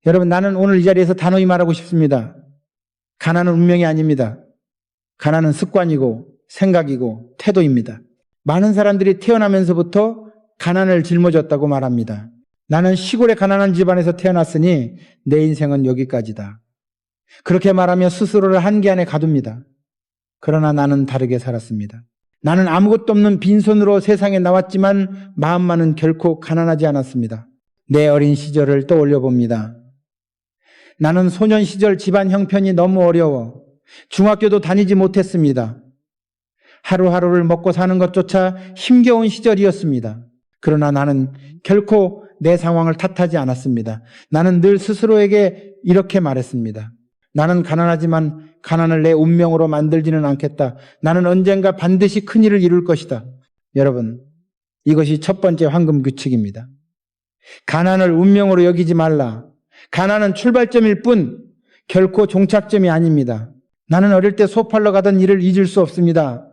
여러분, 나는 오늘 이 자리에서 단호히 말하고 싶습니다. 가난은 운명이 아닙니다. 가난은 습관이고 생각이고 태도입니다. 많은 사람들이 태어나면서부터 가난을 짊어졌다고 말합니다. 나는 시골의 가난한 집안에서 태어났으니 내 인생은 여기까지다. 그렇게 말하며 스스로를 한계 안에 가둡니다. 그러나 나는 다르게 살았습니다. 나는 아무것도 없는 빈손으로 세상에 나왔지만 마음만은 결코 가난하지 않았습니다. 내 어린 시절을 떠올려 봅니다. 나는 소년 시절 집안 형편이 너무 어려워 중학교도 다니지 못했습니다. 하루하루를 먹고 사는 것조차 힘겨운 시절이었습니다. 그러나 나는 결코 내 상황을 탓하지 않았습니다. 나는 늘 스스로에게 이렇게 말했습니다. 나는 가난하지만 가난을 내 운명으로 만들지는 않겠다. 나는 언젠가 반드시 큰일을 이룰 것이다. 여러분, 이것이 첫 번째 황금 규칙입니다. 가난을 운명으로 여기지 말라. 가난은 출발점일 뿐 결코 종착점이 아닙니다. 나는 어릴 때 소 팔러 가던 일을 잊을 수 없습니다.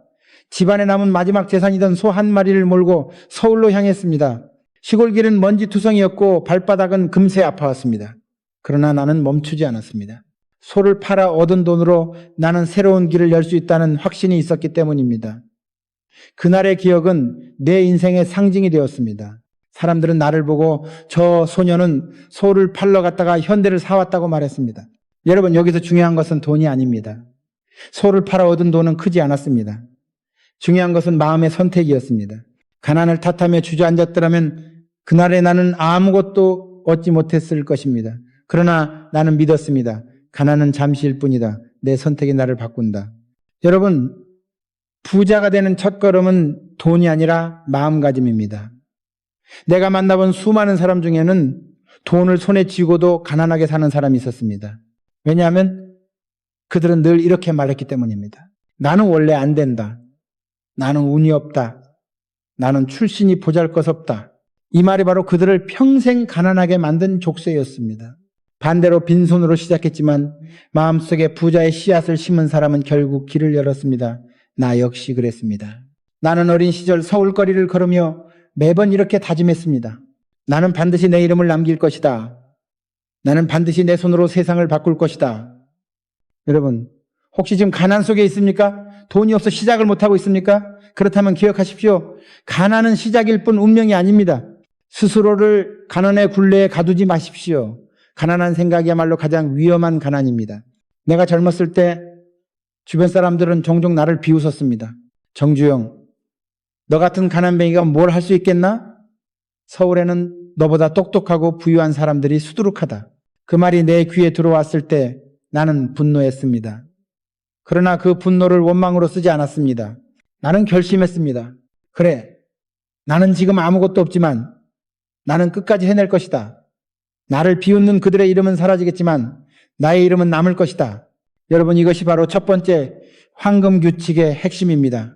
집안에 남은 마지막 재산이던 소 한 마리를 몰고 서울로 향했습니다. 시골 길은 먼지투성이었고 발바닥은 금세 아파왔습니다. 그러나 나는 멈추지 않았습니다. 소를 팔아 얻은 돈으로 나는 새로운 길을 열 수 있다는 확신이 있었기 때문입니다. 그날의 기억은 내 인생의 상징이 되었습니다. 사람들은 나를 보고 저 소녀는 소를 팔러 갔다가 현대를 사왔다고 말했습니다. 여러분, 여기서 중요한 것은 돈이 아닙니다. 소를 팔아 얻은 돈은 크지 않았습니다. 중요한 것은 마음의 선택이었습니다. 가난을 탓하며 주저앉았더라면 그날에 나는 아무것도 얻지 못했을 것입니다. 그러나 나는 믿었습니다. 가난은 잠시일 뿐이다. 내 선택이 나를 바꾼다. 여러분, 부자가 되는 첫걸음은 돈이 아니라 마음가짐입니다. 내가 만나본 수많은 사람 중에는 돈을 손에 쥐고도 가난하게 사는 사람이 있었습니다. 왜냐하면 그들은 늘 이렇게 말했기 때문입니다. 나는 원래 안 된다. 나는 운이 없다. 나는 출신이 보잘것없다. 이 말이 바로 그들을 평생 가난하게 만든 족쇄였습니다. 반대로 빈손으로 시작했지만 마음속에 부자의 씨앗을 심은 사람은 결국 길을 열었습니다. 나 역시 그랬습니다. 나는 어린 시절 서울거리를 걸으며 매번 이렇게 다짐했습니다. 나는 반드시 내 이름을 남길 것이다. 나는 반드시 내 손으로 세상을 바꿀 것이다. 여러분, 혹시 지금 가난 속에 있습니까? 돈이 없어 시작을 못하고 있습니까? 그렇다면 기억하십시오. 가난은 시작일 뿐 운명이 아닙니다. 스스로를 가난의 굴레에 가두지 마십시오. 가난한 생각이야말로 가장 위험한 가난입니다. 내가 젊었을 때 주변 사람들은 종종 나를 비웃었습니다. 정주영, 너 같은 가난뱅이가 뭘 할 수 있겠나? 서울에는 너보다 똑똑하고 부유한 사람들이 수두룩하다. 그 말이 내 귀에 들어왔을 때 나는 분노했습니다. 그러나 그 분노를 원망으로 쓰지 않았습니다. 나는 결심했습니다. 그래, 나는 지금 아무것도 없지만 나는 끝까지 해낼 것이다. 나를 비웃는 그들의 이름은 사라지겠지만 나의 이름은 남을 것이다. 여러분, 이것이 바로 첫 번째 황금 규칙의 핵심입니다.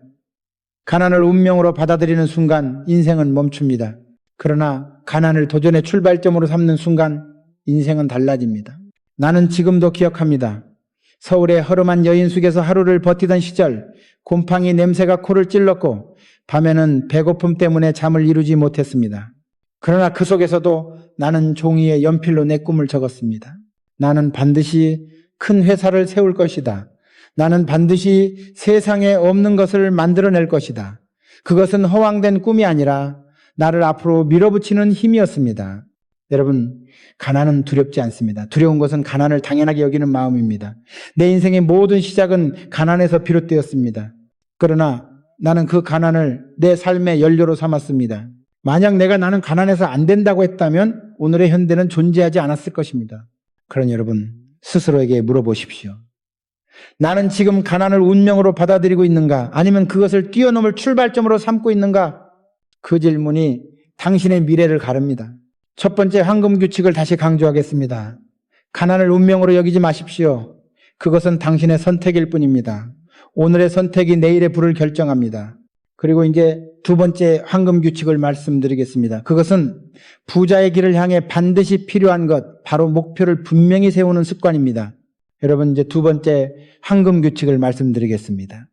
가난을 운명으로 받아들이는 순간 인생은 멈춥니다. 그러나 가난을 도전의 출발점으로 삼는 순간 인생은 달라집니다. 나는 지금도 기억합니다. 서울의 허름한 여인숙에서 하루를 버티던 시절 곰팡이 냄새가 코를 찔렀고 밤에는 배고픔 때문에 잠을 이루지 못했습니다. 그러나 그 속에서도 나는 종이에 연필로 내 꿈을 적었습니다. 나는 반드시 큰 회사를 세울 것이다. 나는 반드시 세상에 없는 것을 만들어낼 것이다. 그것은 허황된 꿈이 아니라 나를 앞으로 밀어붙이는 힘이었습니다. 여러분, 가난은 두렵지 않습니다. 두려운 것은 가난을 당연하게 여기는 마음입니다. 내 인생의 모든 시작은 가난에서 비롯되었습니다. 그러나 나는 그 가난을 내 삶의 연료로 삼았습니다. 만약 나는 가난해서 안 된다고 했다면 오늘의 현대는 존재하지 않았을 것입니다. 그러니 여러분, 스스로에게 물어보십시오. 나는 지금 가난을 운명으로 받아들이고 있는가? 아니면 그것을 뛰어넘을 출발점으로 삼고 있는가? 그 질문이 당신의 미래를 가릅니다. 첫 번째 황금 규칙을 다시 강조하겠습니다. 가난을 운명으로 여기지 마십시오. 그것은 당신의 선택일 뿐입니다. 오늘의 선택이 내일의 부를 결정합니다. 그리고 이제 두 번째 황금 규칙을 말씀드리겠습니다. 그것은 부자의 길을 향해 반드시 필요한 것, 바로 목표를 분명히 세우는 습관입니다. 여러분, 이제 두 번째 황금 규칙을 말씀드리겠습니다.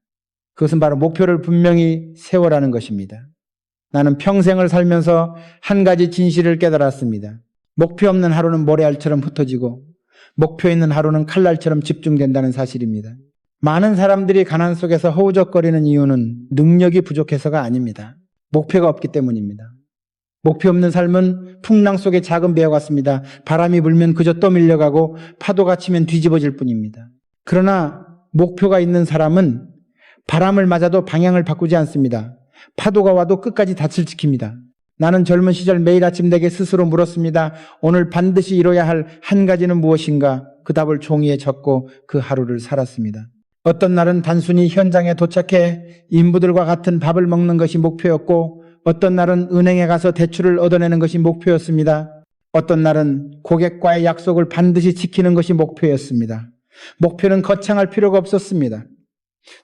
그것은 바로 목표를 분명히 세워라는 것입니다. 나는 평생을 살면서 한 가지 진실을 깨달았습니다. 목표 없는 하루는 모래알처럼 흩어지고 목표 있는 하루는 칼날처럼 집중된다는 사실입니다. 많은 사람들이 가난 속에서 허우적거리는 이유는 능력이 부족해서가 아닙니다. 목표가 없기 때문입니다. 목표 없는 삶은 풍랑 속의 작은 배와 같습니다. 바람이 불면 그저 떠밀려가고 파도가 치면 뒤집어질 뿐입니다. 그러나 목표가 있는 사람은 바람을 맞아도 방향을 바꾸지 않습니다. 파도가 와도 끝까지 닻을 지킵니다. 나는 젊은 시절 매일 아침 내게 스스로 물었습니다. 오늘 반드시 이뤄야 할 한 가지는 무엇인가? 그 답을 종이에 적고 그 하루를 살았습니다. 어떤 날은 단순히 현장에 도착해 인부들과 같은 밥을 먹는 것이 목표였고, 어떤 날은 은행에 가서 대출을 얻어내는 것이 목표였습니다. 어떤 날은 고객과의 약속을 반드시 지키는 것이 목표였습니다. 목표는 거창할 필요가 없었습니다.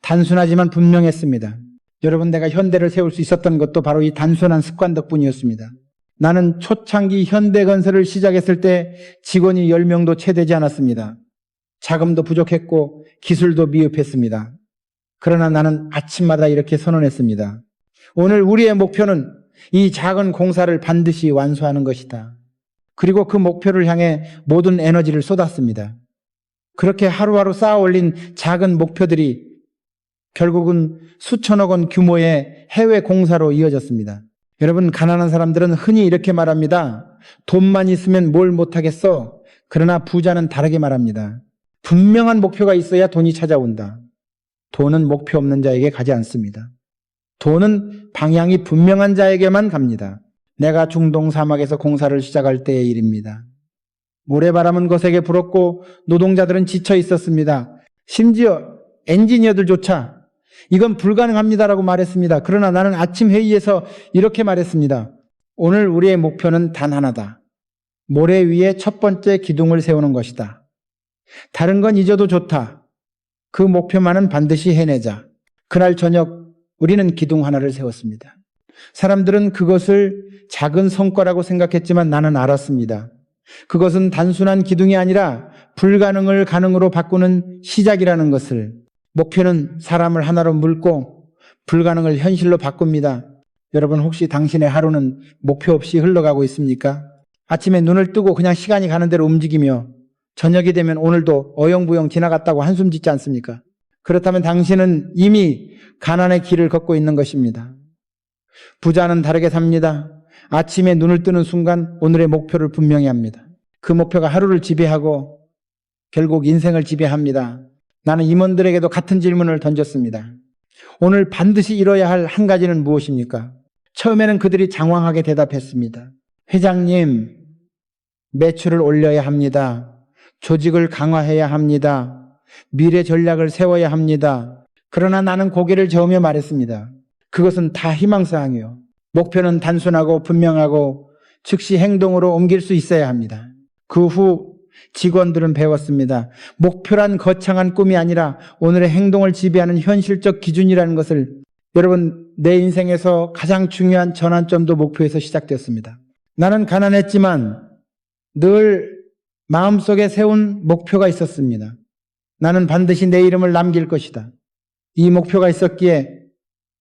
단순하지만 분명했습니다. 여러분, 내가 현대를 세울 수 있었던 것도 바로 이 단순한 습관 덕분이었습니다. 나는 초창기 현대건설을 시작했을 때 직원이 10명도 채 되지 않았습니다. 자금도 부족했고 기술도 미흡했습니다. 그러나 나는 아침마다 이렇게 선언했습니다. 오늘 우리의 목표는 이 작은 공사를 반드시 완수하는 것이다. 그리고 그 목표를 향해 모든 에너지를 쏟았습니다. 그렇게 하루하루 쌓아 올린 작은 목표들이 결국은 수천억 원 규모의 해외 공사로 이어졌습니다. 여러분, 가난한 사람들은 흔히 이렇게 말합니다. 돈만 있으면 뭘 못하겠어. 그러나 부자는 다르게 말합니다. 분명한 목표가 있어야 돈이 찾아온다. 돈은 목표 없는 자에게 가지 않습니다. 돈은 방향이 분명한 자에게만 갑니다. 내가 중동 사막에서 공사를 시작할 때의 일입니다. 모래바람은 거세게 불었고 노동자들은 지쳐 있었습니다. 심지어 엔지니어들조차 이건 불가능합니다라고 말했습니다. 그러나 나는 아침 회의에서 이렇게 말했습니다. 오늘 우리의 목표는 단 하나다. 모래 위에 첫 번째 기둥을 세우는 것이다. 다른 건 잊어도 좋다. 그 목표만은 반드시 해내자. 그날 저녁 우리는 기둥 하나를 세웠습니다. 사람들은 그것을 작은 성과라고 생각했지만 나는 알았습니다. 그것은 단순한 기둥이 아니라 불가능을 가능으로 바꾸는 시작이라는 것을. 목표는 사람을 하나로 묶고 불가능을 현실로 바꿉니다. 여러분, 혹시 당신의 하루는 목표 없이 흘러가고 있습니까? 아침에 눈을 뜨고 그냥 시간이 가는 대로 움직이며 저녁이 되면 오늘도 어영부영 지나갔다고 한숨 짓지 않습니까? 그렇다면 당신은 이미 가난의 길을 걷고 있는 것입니다. 부자는 다르게 삽니다. 아침에 눈을 뜨는 순간 오늘의 목표를 분명히 합니다. 그 목표가 하루를 지배하고 결국 인생을 지배합니다. 나는 임원들에게도 같은 질문을 던졌습니다. 오늘 반드시 이뤄야 할 한 가지는 무엇입니까? 처음에는 그들이 장황하게 대답했습니다. 회장님, 매출을 올려야 합니다. 조직을 강화해야 합니다. 미래 전략을 세워야 합니다. 그러나 나는 고개를 저으며 말했습니다. 그것은 다 희망사항이요. 목표는 단순하고 분명하고 즉시 행동으로 옮길 수 있어야 합니다. 그 후 직원들은 배웠습니다. 목표란 거창한 꿈이 아니라 오늘의 행동을 지배하는 현실적 기준이라는 것을. 여러분, 내 인생에서 가장 중요한 전환점도 목표에서 시작됐습니다. 나는 가난했지만 늘 마음속에 세운 목표가 있었습니다. 나는 반드시 내 이름을 남길 것이다. 이 목표가 있었기에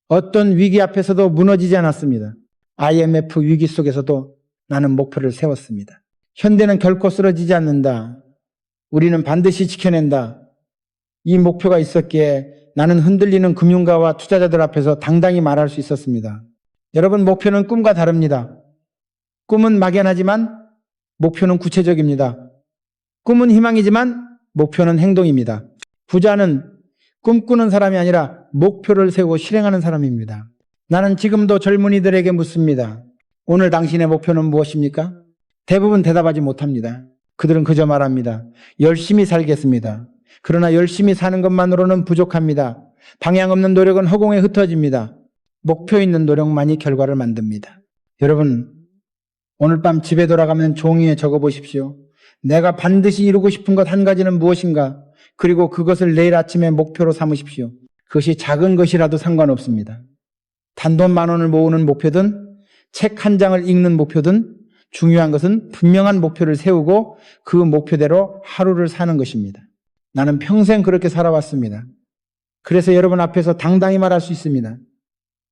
어떤 위기 앞에서도 무너지지 않았습니다. IMF 위기 속에서도 나는 목표를 세웠습니다. 현대는 결코 쓰러지지 않는다. 우리는 반드시 지켜낸다. 이 목표가 있었기에 나는 흔들리는 금융가와 투자자들 앞에서 당당히 말할 수 있었습니다. 여러분, 목표는 꿈과 다릅니다. 꿈은 막연하지만 목표는 구체적입니다. 꿈은 희망이지만 목표는 행동입니다. 부자는 꿈꾸는 사람이 아니라 목표를 세우고 실행하는 사람입니다. 나는 지금도 젊은이들에게 묻습니다. 오늘 당신의 목표는 무엇입니까? 대부분 대답하지 못합니다. 그들은 그저 말합니다. 열심히 살겠습니다. 그러나 열심히 사는 것만으로는 부족합니다. 방향 없는 노력은 허공에 흩어집니다. 목표 있는 노력만이 결과를 만듭니다. 여러분, 오늘 밤 집에 돌아가면 종이에 적어보십시오. 내가 반드시 이루고 싶은 것 한 가지는 무엇인가? 그리고 그것을 내일 아침에 목표로 삼으십시오. 그것이 작은 것이라도 상관없습니다. 단돈 10,000원을 모으는 목표든 책 한 장을 읽는 목표든 중요한 것은 분명한 목표를 세우고 그 목표대로 하루를 사는 것입니다. 나는 평생 그렇게 살아왔습니다. 그래서 여러분 앞에서 당당히 말할 수 있습니다.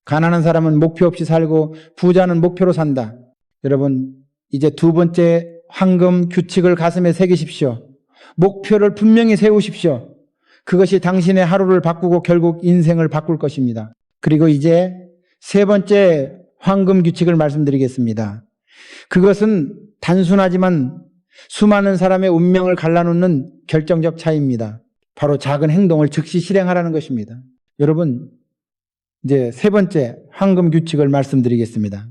가난한 사람은 목표 없이 살고 부자는 목표로 산다. 여러분, 이제 두 번째 황금 규칙을 가슴에 새기십시오. 목표를 분명히 세우십시오. 그것이 당신의 하루를 바꾸고 결국 인생을 바꿀 것입니다. 그리고 이제 세 번째 황금 규칙을 말씀드리겠습니다. 그것은 단순하지만 수많은 사람의 운명을 갈라놓는 결정적 차이입니다. 바로 작은 행동을 즉시 실행하라는 것입니다. 여러분, 이제 세 번째 황금 규칙을 말씀드리겠습니다.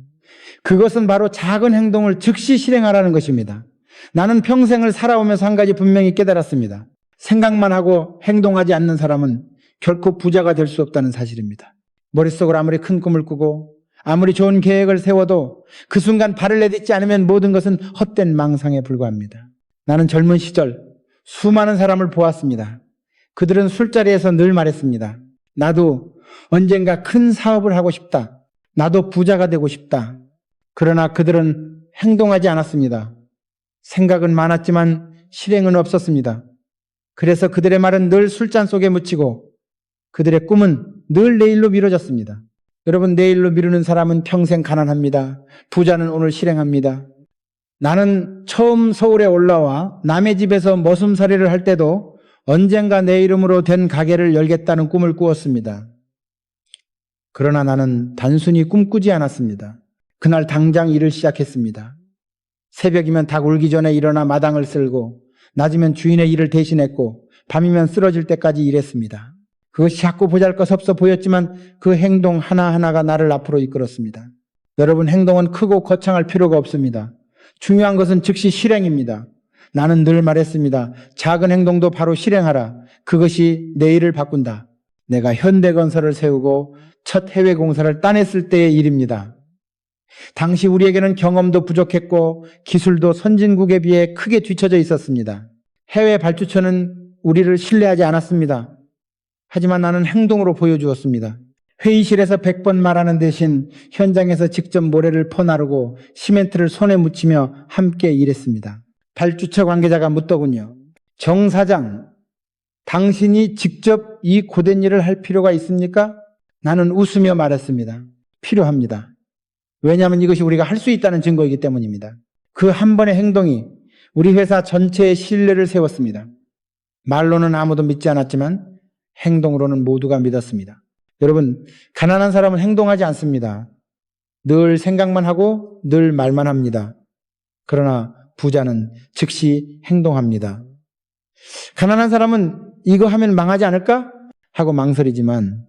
그것은 바로 작은 행동을 즉시 실행하라는 것입니다. 나는 평생을 살아오면서 한 가지 분명히 깨달았습니다. 생각만 하고 행동하지 않는 사람은 결코 부자가 될 수 없다는 사실입니다. 머릿속으로 아무리 큰 꿈을 꾸고 아무리 좋은 계획을 세워도 그 순간 발을 내딛지 않으면 모든 것은 헛된 망상에 불과합니다. 나는 젊은 시절 수많은 사람을 보았습니다. 그들은 술자리에서 늘 말했습니다. 나도 언젠가 큰 사업을 하고 싶다. 나도 부자가 되고 싶다. 그러나 그들은 행동하지 않았습니다. 생각은 많았지만 실행은 없었습니다. 그래서 그들의 말은 늘 술잔 속에 묻히고 그들의 꿈은 늘 내일로 미뤄졌습니다. 여러분, 내일로 미루는 사람은 평생 가난합니다. 부자는 오늘 실행합니다. 나는 처음 서울에 올라와 남의 집에서 머슴살이를 할 때도 언젠가 내 이름으로 된 가게를 열겠다는 꿈을 꾸었습니다. 그러나 나는 단순히 꿈꾸지 않았습니다. 그날 당장 일을 시작했습니다. 새벽이면 닭 울기 전에 일어나 마당을 쓸고 낮이면 주인의 일을 대신했고 밤이면 쓰러질 때까지 일했습니다. 그것이 자꾸 보잘것없어 보였지만 그 행동 하나하나가 나를 앞으로 이끌었습니다. 여러분, 행동은 크고 거창할 필요가 없습니다. 중요한 것은 즉시 실행입니다. 나는 늘 말했습니다. 작은 행동도 바로 실행하라. 그것이 내일을 바꾼다. 내가 현대건설을 세우고 첫 해외 공사를 따냈을 때의 일입니다. 당시 우리에게는 경험도 부족했고 기술도 선진국에 비해 크게 뒤처져 있었습니다. 해외 발주처는 우리를 신뢰하지 않았습니다. 하지만 나는 행동으로 보여주었습니다. 회의실에서 100번 말하는 대신 현장에서 직접 모래를 퍼나르고 시멘트를 손에 묻히며 함께 일했습니다. 발주처 관계자가 묻더군요. 정 사장, 당신이 직접 이 고된 일을 할 필요가 있습니까? 나는 웃으며 말했습니다. 필요합니다. 왜냐하면 이것이 우리가 할 수 있다는 증거이기 때문입니다. 그 한 번의 행동이 우리 회사 전체의 신뢰를 세웠습니다. 말로는 아무도 믿지 않았지만 행동으로는 모두가 믿었습니다. 여러분, 가난한 사람은 행동하지 않습니다. 늘 생각만 하고 늘 말만 합니다. 그러나 부자는 즉시 행동합니다. 가난한 사람은 이거 하면 망하지 않을까? 하고 망설이지만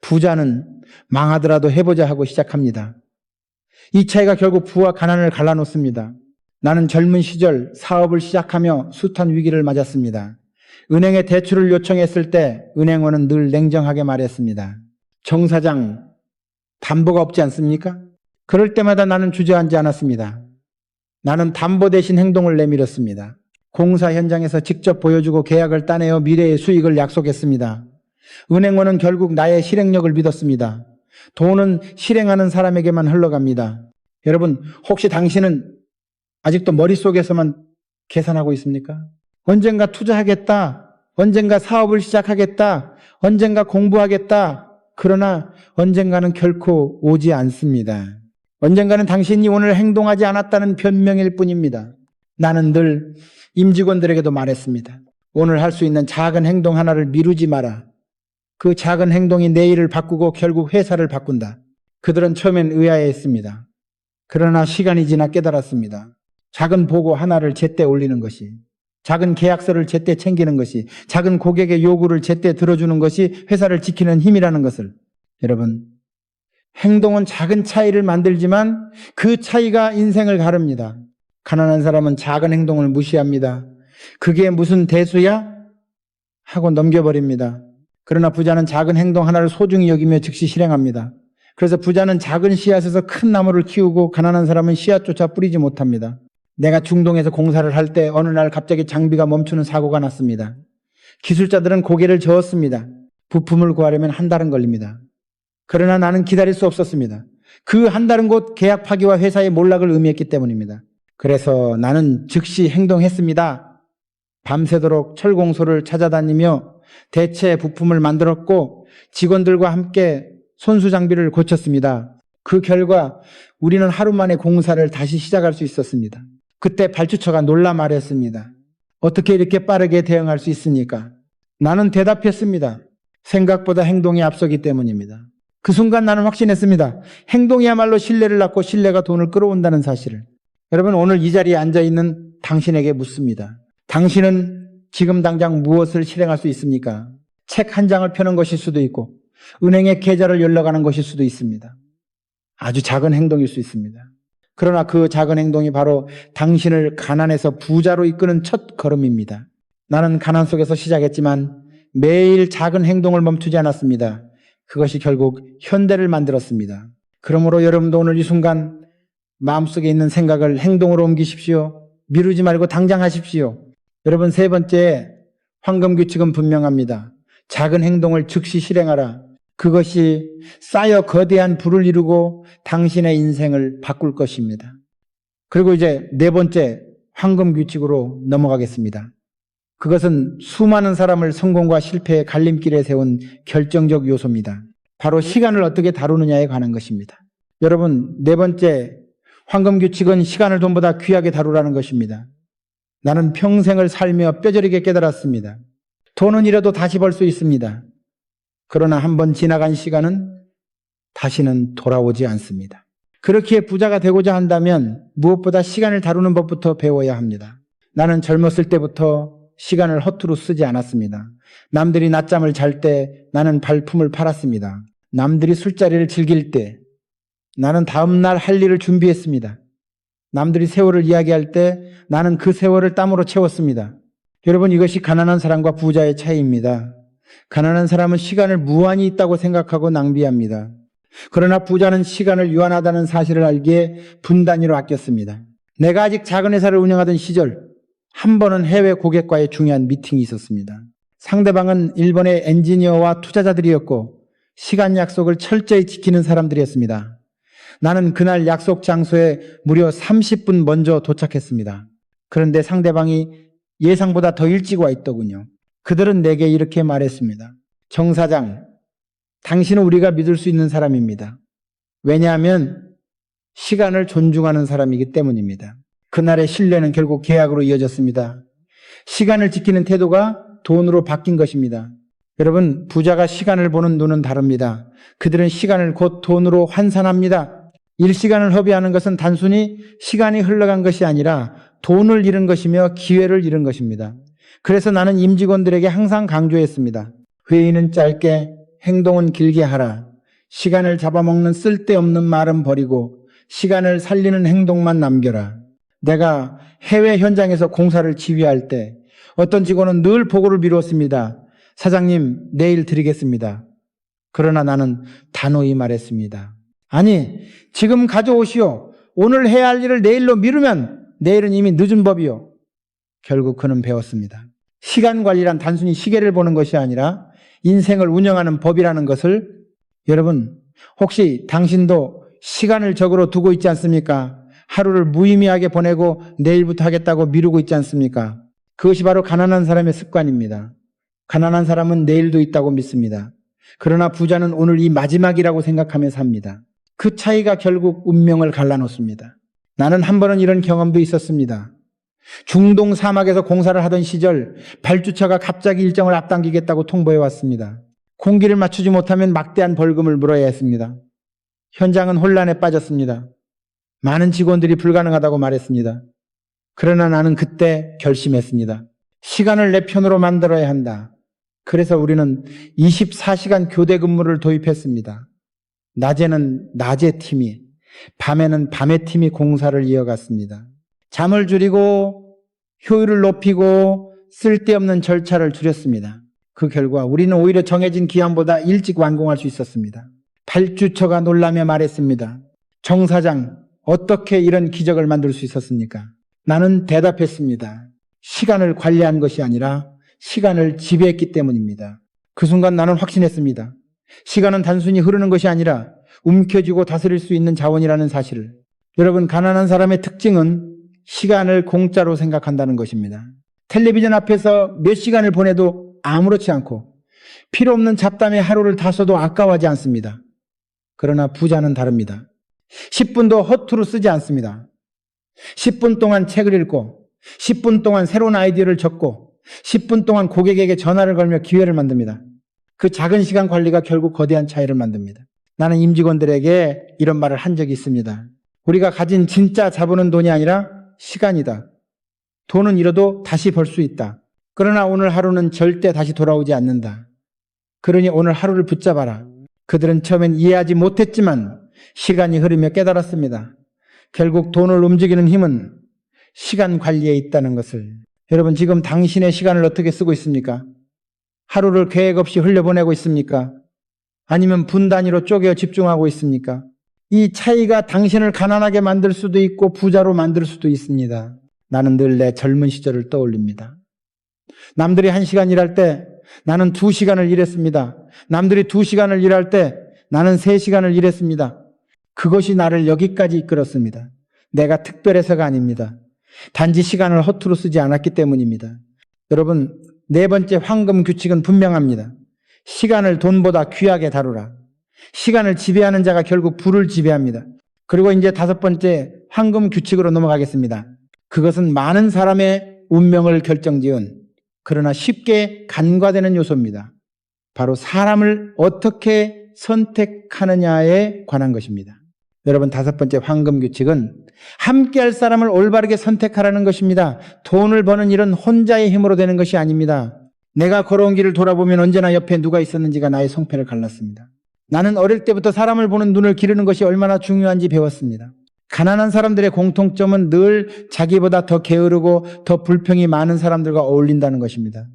부자는 망하더라도 해보자 하고 시작합니다. 이 차이가 결국 부와 가난을 갈라놓습니다. 나는 젊은 시절 사업을 시작하며 숱한 위기를 맞았습니다. 은행에 대출을 요청했을 때 은행원은 늘 냉정하게 말했습니다. 정 사장, 담보가 없지 않습니까? 그럴 때마다 나는 주저앉지 않았습니다. 나는 담보 대신 행동을 내밀었습니다. 공사 현장에서 직접 보여주고 계약을 따내어 미래의 수익을 약속했습니다. 은행원은 결국 나의 실행력을 믿었습니다. 돈은 실행하는 사람에게만 흘러갑니다. 여러분, 혹시 당신은 아직도 머릿속에서만 계산하고 있습니까? 언젠가 투자하겠다, 언젠가 사업을 시작하겠다, 언젠가 공부하겠다. 그러나 언젠가는 결코 오지 않습니다. 언젠가는 당신이 오늘 행동하지 않았다는 변명일 뿐입니다. 나는 늘 임직원들에게도 말했습니다. 오늘 할 수 있는 작은 행동 하나를 미루지 마라. 그 작은 행동이 내일을 바꾸고 결국 회사를 바꾼다. 그들은 처음엔 의아해했습니다. 그러나 시간이 지나 깨달았습니다. 작은 보고 하나를 제때 올리는 것이, 작은 계약서를 제때 챙기는 것이, 작은 고객의 요구를 제때 들어주는 것이 회사를 지키는 힘이라는 것을. 여러분, 행동은 작은 차이를 만들지만 그 차이가 인생을 가릅니다. 가난한 사람은 작은 행동을 무시합니다. 그게 무슨 대수야? 하고 넘겨버립니다. 그러나 부자는 작은 행동 하나를 소중히 여기며 즉시 실행합니다. 그래서 부자는 작은 씨앗에서 큰 나무를 키우고 가난한 사람은 씨앗조차 뿌리지 못합니다. 내가 중동에서 공사를 할 때 어느 날 갑자기 장비가 멈추는 사고가 났습니다. 기술자들은 고개를 저었습니다. 부품을 구하려면 한 달은 걸립니다. 그러나 나는 기다릴 수 없었습니다. 그 한 달은 곧 계약 파기와 회사의 몰락을 의미했기 때문입니다. 그래서 나는 즉시 행동했습니다. 밤새도록 철공소를 찾아다니며 대체 부품을 만들었고 직원들과 함께 손수 장비를 고쳤습니다. 그 결과 우리는 하루 만에 공사를 다시 시작할 수 있었습니다. 그때 발주처가 놀라 말했습니다. 어떻게 이렇게 빠르게 대응할 수 있습니까? 나는 대답했습니다. 생각보다 행동이 앞서기 때문입니다. 그 순간 나는 확신했습니다. 행동이야말로 신뢰를 낳고 신뢰가 돈을 끌어온다는 사실을. 여러분, 오늘 이 자리에 앉아있는 당신에게 묻습니다. 당신은 지금 당장 무엇을 실행할 수 있습니까? 책 한 장을 펴는 것일 수도 있고 은행에 계좌를 열러가는 것일 수도 있습니다. 아주 작은 행동일 수 있습니다. 그러나 그 작은 행동이 바로 당신을 가난에서 부자로 이끄는 첫 걸음입니다. 나는 가난 속에서 시작했지만 매일 작은 행동을 멈추지 않았습니다. 그것이 결국 현대를 만들었습니다. 그러므로 여러분도 오늘 이 순간 마음속에 있는 생각을 행동으로 옮기십시오. 미루지 말고 당장 하십시오. 여러분, 세 번째 황금규칙은 분명합니다. 작은 행동을 즉시 실행하라. 그것이 쌓여 거대한 부를 이루고 당신의 인생을 바꿀 것입니다. 그리고 이제 네 번째 황금규칙으로 넘어가겠습니다. 그것은 수많은 사람을 성공과 실패의 갈림길에 세운 결정적 요소입니다. 바로 시간을 어떻게 다루느냐에 관한 것입니다. 여러분, 네 번째 황금규칙은 시간을 돈보다 귀하게 다루라는 것입니다. 나는 평생을 살며 뼈저리게 깨달았습니다. 돈은 잃어도 다시 벌 수 있습니다. 그러나 한번 지나간 시간은 다시는 돌아오지 않습니다. 그렇기에 부자가 되고자 한다면 무엇보다 시간을 다루는 법부터 배워야 합니다. 나는 젊었을 때부터 시간을 허투루 쓰지 않았습니다. 남들이 낮잠을 잘 때 나는 발품을 팔았습니다. 남들이 술자리를 즐길 때 나는 다음날 할 일을 준비했습니다. 남들이 세월을 이야기할 때 나는 그 세월을 땀으로 채웠습니다. 여러분, 이것이 가난한 사람과 부자의 차이입니다. 가난한 사람은 시간을 무한히 있다고 생각하고 낭비합니다. 그러나 부자는 시간을 유한하다는 사실을 알기에 분 단위로 아꼈습니다. 내가 아직 작은 회사를 운영하던 시절 한 번은 해외 고객과의 중요한 미팅이 있었습니다. 상대방은 일본의 엔지니어와 투자자들이었고 시간 약속을 철저히 지키는 사람들이었습니다. 나는 그날 약속 장소에 무려 30분 먼저 도착했습니다. 그런데 상대방이 예상보다 더 일찍 와 있더군요. 그들은 내게 이렇게 말했습니다. 정 사장, 당신은 우리가 믿을 수 있는 사람입니다. 왜냐하면 시간을 존중하는 사람이기 때문입니다. 그날의 신뢰는 결국 계약으로 이어졌습니다. 시간을 지키는 태도가 돈으로 바뀐 것입니다. 여러분, 부자가 시간을 보는 눈은 다릅니다. 그들은 시간을 곧 돈으로 환산합니다. 일시간을 허비하는 것은 단순히 시간이 흘러간 것이 아니라 돈을 잃은 것이며 기회를 잃은 것입니다. 그래서 나는 임직원들에게 항상 강조했습니다. 회의는 짧게, 행동은 길게 하라. 시간을 잡아먹는 쓸데없는 말은 버리고 시간을 살리는 행동만 남겨라. 내가 해외 현장에서 공사를 지휘할 때 어떤 직원은 늘 보고를 미뤘습니다. 사장님, 내일 드리겠습니다. 그러나 나는 단호히 말했습니다. 아니, 지금 가져오시오. 오늘 해야 할 일을 내일로 미루면 내일은 이미 늦은 법이요. 결국 그는 배웠습니다. 시간 관리란 단순히 시계를 보는 것이 아니라 인생을 운영하는 법이라는 것을. 여러분, 혹시 당신도 시간을 적으로 두고 있지 않습니까? 하루를 무의미하게 보내고 내일부터 하겠다고 미루고 있지 않습니까? 그것이 바로 가난한 사람의 습관입니다. 가난한 사람은 내일도 있다고 믿습니다. 그러나 부자는 오늘 이 마지막이라고 생각하며 삽니다. 그 차이가 결국 운명을 갈라놓습니다. 나는 한 번은 이런 경험도 있었습니다. 중동 사막에서 공사를 하던 시절 발주처가 갑자기 일정을 앞당기겠다고 통보해 왔습니다. 공기를 맞추지 못하면 막대한 벌금을 물어야 했습니다. 현장은 혼란에 빠졌습니다. 많은 직원들이 불가능하다고 말했습니다. 그러나 나는 그때 결심했습니다. 시간을 내 편으로 만들어야 한다. 그래서 우리는 24시간 교대 근무를 도입했습니다. 낮에는 낮의 팀이, 밤에는 밤의 팀이 공사를 이어갔습니다. 잠을 줄이고 효율을 높이고 쓸데없는 절차를 줄였습니다. 그 결과 우리는 오히려 정해진 기한보다 일찍 완공할 수 있었습니다. 발주처가 놀라며 말했습니다. 정 사장, 어떻게 이런 기적을 만들 수 있었습니까? 나는 대답했습니다. 시간을 관리한 것이 아니라 시간을 지배했기 때문입니다. 그 순간 나는 확신했습니다. 시간은 단순히 흐르는 것이 아니라 움켜쥐고 다스릴 수 있는 자원이라는 사실을. 여러분, 가난한 사람의 특징은 시간을 공짜로 생각한다는 것입니다. 텔레비전 앞에서 몇 시간을 보내도 아무렇지 않고 필요 없는 잡담에 하루를 다 써도 아까워하지 않습니다. 그러나 부자는 다릅니다. 10분도 허투루 쓰지 않습니다. 10분 동안 책을 읽고 10분 동안 새로운 아이디어를 적고 10분 동안 고객에게 전화를 걸며 기회를 만듭니다. 그 작은 시간 관리가 결국 거대한 차이를 만듭니다. 나는 임직원들에게 이런 말을 한 적이 있습니다. 우리가 가진 진짜 자본은 돈이 아니라 시간이다. 돈은 잃어도 다시 벌 수 있다. 그러나 오늘 하루는 절대 다시 돌아오지 않는다. 그러니 오늘 하루를 붙잡아라. 그들은 처음엔 이해하지 못했지만 시간이 흐르며 깨달았습니다. 결국 돈을 움직이는 힘은 시간 관리에 있다는 것을. 여러분, 지금 당신의 시간을 어떻게 쓰고 있습니까? 하루를 계획 없이 흘려보내고 있습니까? 아니면 분 단위로 쪼개 집중하고 있습니까? 이 차이가 당신을 가난하게 만들 수도 있고 부자로 만들 수도 있습니다. 나는 늘 내 젊은 시절을 떠올립니다. 남들이 1시간 일할 때 나는 2시간을 일했습니다. 남들이 2시간을 일할 때 나는 3시간을 일했습니다. 그것이 나를 여기까지 이끌었습니다. 내가 특별해서가 아닙니다. 단지 시간을 허투루 쓰지 않았기 때문입니다. 여러분, 4번째 황금 규칙은 분명합니다. 시간을 돈보다 귀하게 다루라. 시간을 지배하는 자가 결국 부를 지배합니다. 그리고 이제 5번째 황금 규칙으로 넘어가겠습니다. 그것은 많은 사람의 운명을 결정지은 그러나 쉽게 간과되는 요소입니다. 바로 사람을 어떻게 선택하느냐에 관한 것입니다. 여러분, 5번째 황금 규칙은 함께할 사람을 올바르게 선택하라는 것입니다. 돈을 버는 일은 혼자의 힘으로 되는 것이 아닙니다. 내가 걸어온 길을 돌아보면 언제나 옆에 누가 있었는지가 나의 성패를 갈랐습니다. 나는 어릴 때부터 사람을 보는 눈을 기르는 것이 얼마나 중요한지 배웠습니다. 가난한 사람들의 공통점은 늘 자기보다 더 게으르고 더 불평이 많은 사람들과 어울린다는 것입니다.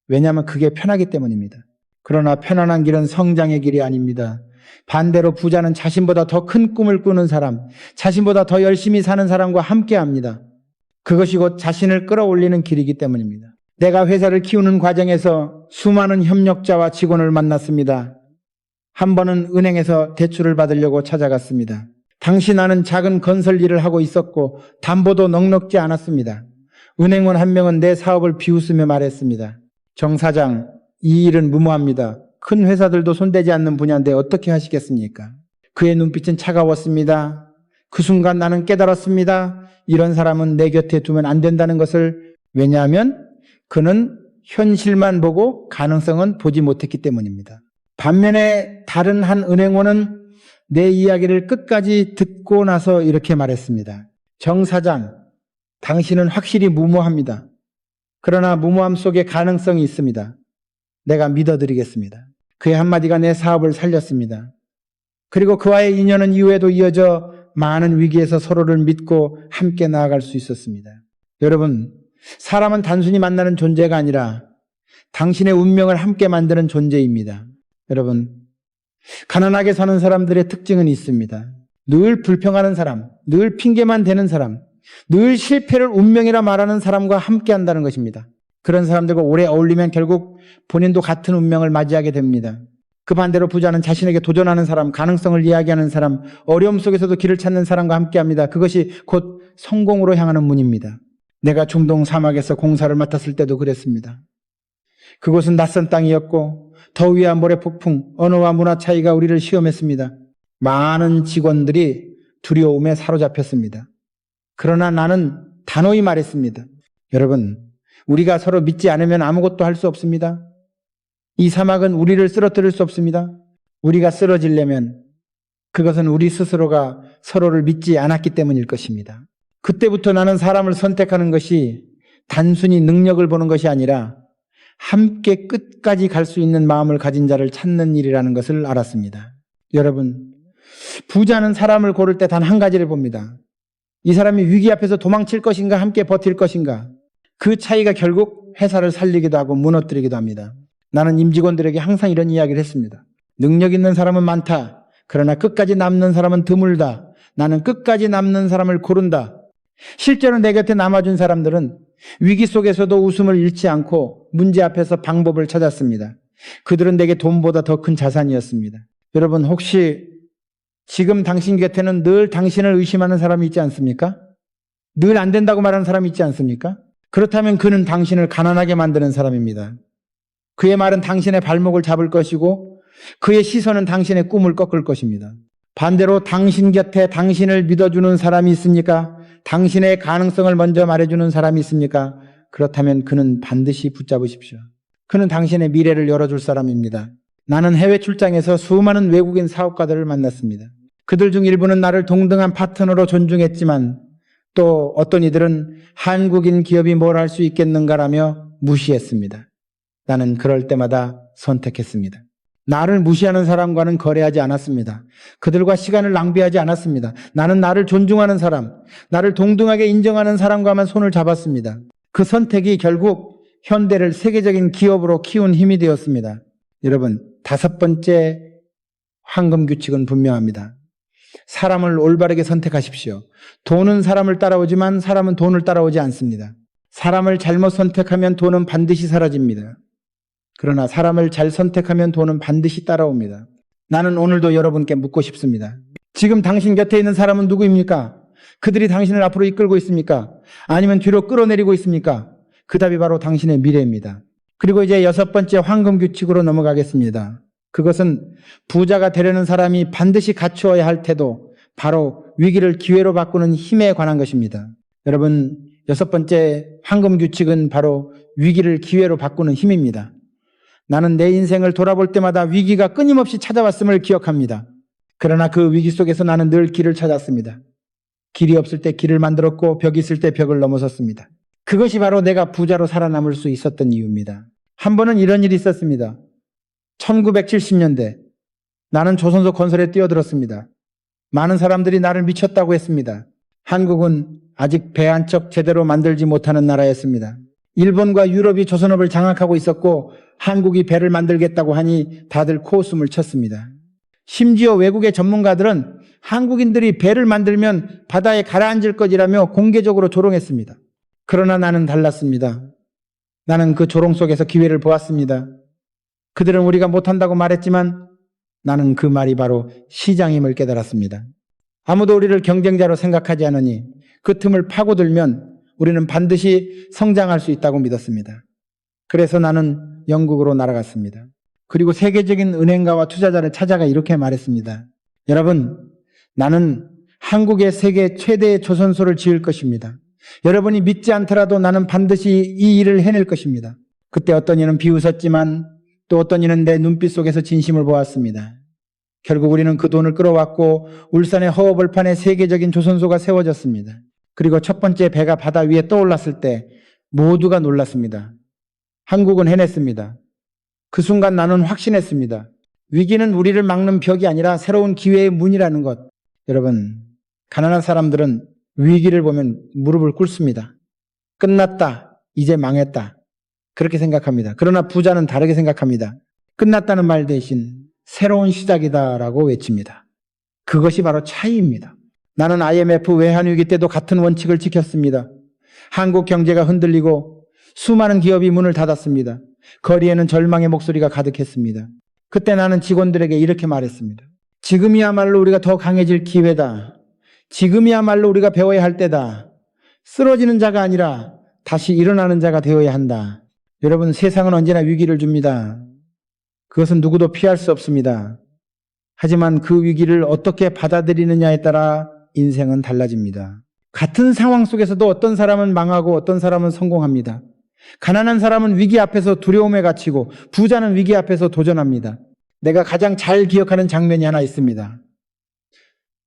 왜냐하면 그게 편하기 때문입니다. 그러나 편안한 길은 성장의 길이 아닙니다. 반대로 부자는 자신보다 더 큰 꿈을 꾸는 사람, 자신보다 더 열심히 사는 사람과 함께합니다. 그것이 곧 자신을 끌어올리는 길이기 때문입니다. 내가 회사를 키우는 과정에서 수많은 협력자와 직원을 만났습니다. 한 번은 은행에서 대출을 받으려고 찾아갔습니다. 당시 나는 작은 건설 일을 하고 있었고 담보도 넉넉지 않았습니다. 은행원 한 명은 내 사업을 비웃으며 말했습니다. 정 사장, 이 일은 무모합니다. 큰 회사들도 손대지 않는 분야인데 어떻게 하시겠습니까? 그의 눈빛은 차가웠습니다. 그 순간 나는 깨달았습니다. 이런 사람은 내 곁에 두면 안 된다는 것을. 왜냐하면 그는 현실만 보고 가능성은 보지 못했기 때문입니다. 반면에 다른 한 은행원은 내 이야기를 끝까지 듣고 나서 이렇게 말했습니다. 정 사장, 당신은 확실히 무모합니다. 그러나 무모함 속에 가능성이 있습니다. 내가 믿어드리겠습니다. 그의 한마디가 내 사업을 살렸습니다. 그리고 그와의 인연은 이후에도 이어져 많은 위기에서 서로를 믿고 함께 나아갈 수 있었습니다. 여러분, 사람은 단순히 만나는 존재가 아니라 당신의 운명을 함께 만드는 존재입니다. 여러분, 가난하게 사는 사람들의 특징은 있습니다. 늘 불평하는 사람, 늘 핑계만 대는 사람, 늘 실패를 운명이라 말하는 사람과 함께 한다는 것입니다. 그런 사람들과 오래 어울리면 결국 본인도 같은 운명을 맞이하게 됩니다. 그 반대로 부자는 자신에게 도전하는 사람, 가능성을 이야기하는 사람, 어려움 속에서도 길을 찾는 사람과 함께합니다. 그것이 곧 성공으로 향하는 문입니다. 내가 중동 사막에서 공사를 맡았을 때도 그랬습니다. 그곳은 낯선 땅이었고 더위와 모래폭풍, 언어와 문화 차이가 우리를 시험했습니다. 많은 직원들이 두려움에 사로잡혔습니다. 그러나 나는 단호히 말했습니다. 여러분, 우리가 서로 믿지 않으면 아무것도 할 수 없습니다. 이 사막은 우리를 쓰러뜨릴 수 없습니다. 우리가 쓰러지려면 그것은 우리 스스로가 서로를 믿지 않았기 때문일 것입니다. 그때부터 나는 사람을 선택하는 것이 단순히 능력을 보는 것이 아니라 함께 끝까지 갈 수 있는 마음을 가진 자를 찾는 일이라는 것을 알았습니다. 여러분, 부자는 사람을 고를 때 단 한 가지를 봅니다. 이 사람이 위기 앞에서 도망칠 것인가 함께 버틸 것인가. 그 차이가 결국 회사를 살리기도 하고 무너뜨리기도 합니다. 나는 임직원들에게 항상 이런 이야기를 했습니다. 능력 있는 사람은 많다. 그러나 끝까지 남는 사람은 드물다. 나는 끝까지 남는 사람을 고른다. 실제로 내 곁에 남아준 사람들은 위기 속에서도 웃음을 잃지 않고 문제 앞에서 방법을 찾았습니다. 그들은 내게 돈보다 더 큰 자산이었습니다. 여러분, 혹시 지금 당신 곁에는 늘 당신을 의심하는 사람이 있지 않습니까? 늘 안 된다고 말하는 사람이 있지 않습니까? 그렇다면 그는 당신을 가난하게 만드는 사람입니다. 그의 말은 당신의 발목을 잡을 것이고 그의 시선은 당신의 꿈을 꺾을 것입니다. 반대로 당신 곁에 당신을 믿어주는 사람이 있습니까? 당신의 가능성을 먼저 말해주는 사람이 있습니까? 그렇다면 그는 반드시 붙잡으십시오. 그는 당신의 미래를 열어줄 사람입니다. 나는 해외 출장에서 수많은 외국인 사업가들을 만났습니다. 그들 중 일부는 나를 동등한 파트너로 존중했지만 또 어떤 이들은 한국인 기업이 뭘 할 수 있겠는가라며 무시했습니다. 나는 그럴 때마다 선택했습니다. 나를 무시하는 사람과는 거래하지 않았습니다. 그들과 시간을 낭비하지 않았습니다. 나는 나를 존중하는 사람, 나를 동등하게 인정하는 사람과만 손을 잡았습니다. 그 선택이 결국 현대를 세계적인 기업으로 키운 힘이 되었습니다. 여러분, 5번째 황금 규칙은 분명합니다. 사람을 올바르게 선택하십시오. 돈은 사람을 따라오지만 사람은 돈을 따라오지 않습니다. 사람을 잘못 선택하면 돈은 반드시 사라집니다. 그러나 사람을 잘 선택하면 돈은 반드시 따라옵니다. 나는 오늘도 여러분께 묻고 싶습니다. 지금 당신 곁에 있는 사람은 누구입니까? 그들이 당신을 앞으로 이끌고 있습니까? 아니면 뒤로 끌어내리고 있습니까? 그 답이 바로 당신의 미래입니다. 그리고 이제 6번째 황금 규칙으로 넘어가겠습니다. 그것은 부자가 되려는 사람이 반드시 갖추어야 할 태도, 바로 위기를 기회로 바꾸는 힘에 관한 것입니다. 여러분, 6번째 황금 규칙은 바로 위기를 기회로 바꾸는 힘입니다. 나는 내 인생을 돌아볼 때마다 위기가 끊임없이 찾아왔음을 기억합니다. 그러나 그 위기 속에서 나는 늘 길을 찾았습니다. 길이 없을 때 길을 만들었고 벽이 있을 때 벽을 넘어섰습니다. 그것이 바로 내가 부자로 살아남을 수 있었던 이유입니다. 한 번은 이런 일이 있었습니다. 1970년대 나는 조선소 건설에 뛰어들었습니다. 많은 사람들이 나를 미쳤다고 했습니다. 한국은 아직 배 한 척 제대로 만들지 못하는 나라였습니다. 일본과 유럽이 조선업을 장악하고 있었고 한국이 배를 만들겠다고 하니 다들 코웃음을 쳤습니다. 심지어 외국의 전문가들은 한국인들이 배를 만들면 바다에 가라앉을 것이라며 공개적으로 조롱했습니다. 그러나 나는 달랐습니다. 나는 그 조롱 속에서 기회를 보았습니다. 그들은 우리가 못한다고 말했지만 나는 그 말이 바로 시장임을 깨달았습니다. 아무도 우리를 경쟁자로 생각하지 않으니 그 틈을 파고들면 우리는 반드시 성장할 수 있다고 믿었습니다. 그래서 나는 영국으로 날아갔습니다. 그리고 세계적인 은행가와 투자자를 찾아가 이렇게 말했습니다. 여러분, 나는 한국의 세계 최대의 조선소를 지을 것입니다. 여러분이 믿지 않더라도 나는 반드시 이 일을 해낼 것입니다. 그때 어떤 이는 비웃었지만 또 어떤 이는 내 눈빛 속에서 진심을 보았습니다. 결국 우리는 그 돈을 끌어왔고 울산의 허허벌판에 세계적인 조선소가 세워졌습니다. 그리고 첫 번째 배가 바다 위에 떠올랐을 때 모두가 놀랐습니다. 한국은 해냈습니다. 그 순간 나는 확신했습니다. 위기는 우리를 막는 벽이 아니라 새로운 기회의 문이라는 것. 여러분, 가난한 사람들은 위기를 보면 무릎을 꿇습니다. 끝났다. 이제 망했다. 그렇게 생각합니다. 그러나 부자는 다르게 생각합니다. 끝났다는 말 대신 새로운 시작이다라고 외칩니다. 그것이 바로 차이입니다. 나는 IMF 외환위기 때도 같은 원칙을 지켰습니다. 한국 경제가 흔들리고 수많은 기업이 문을 닫았습니다. 거리에는 절망의 목소리가 가득했습니다. 그때 나는 직원들에게 이렇게 말했습니다. 지금이야말로 우리가 더 강해질 기회다. 지금이야말로 우리가 배워야 할 때다. 쓰러지는 자가 아니라 다시 일어나는 자가 되어야 한다. 여러분, 세상은 언제나 위기를 줍니다. 그것은 누구도 피할 수 없습니다. 하지만 그 위기를 어떻게 받아들이느냐에 따라 인생은 달라집니다. 같은 상황 속에서도 어떤 사람은 망하고 어떤 사람은 성공합니다. 가난한 사람은 위기 앞에서 두려움에 갇히고 부자는 위기 앞에서 도전합니다. 내가 가장 잘 기억하는 장면이 하나 있습니다.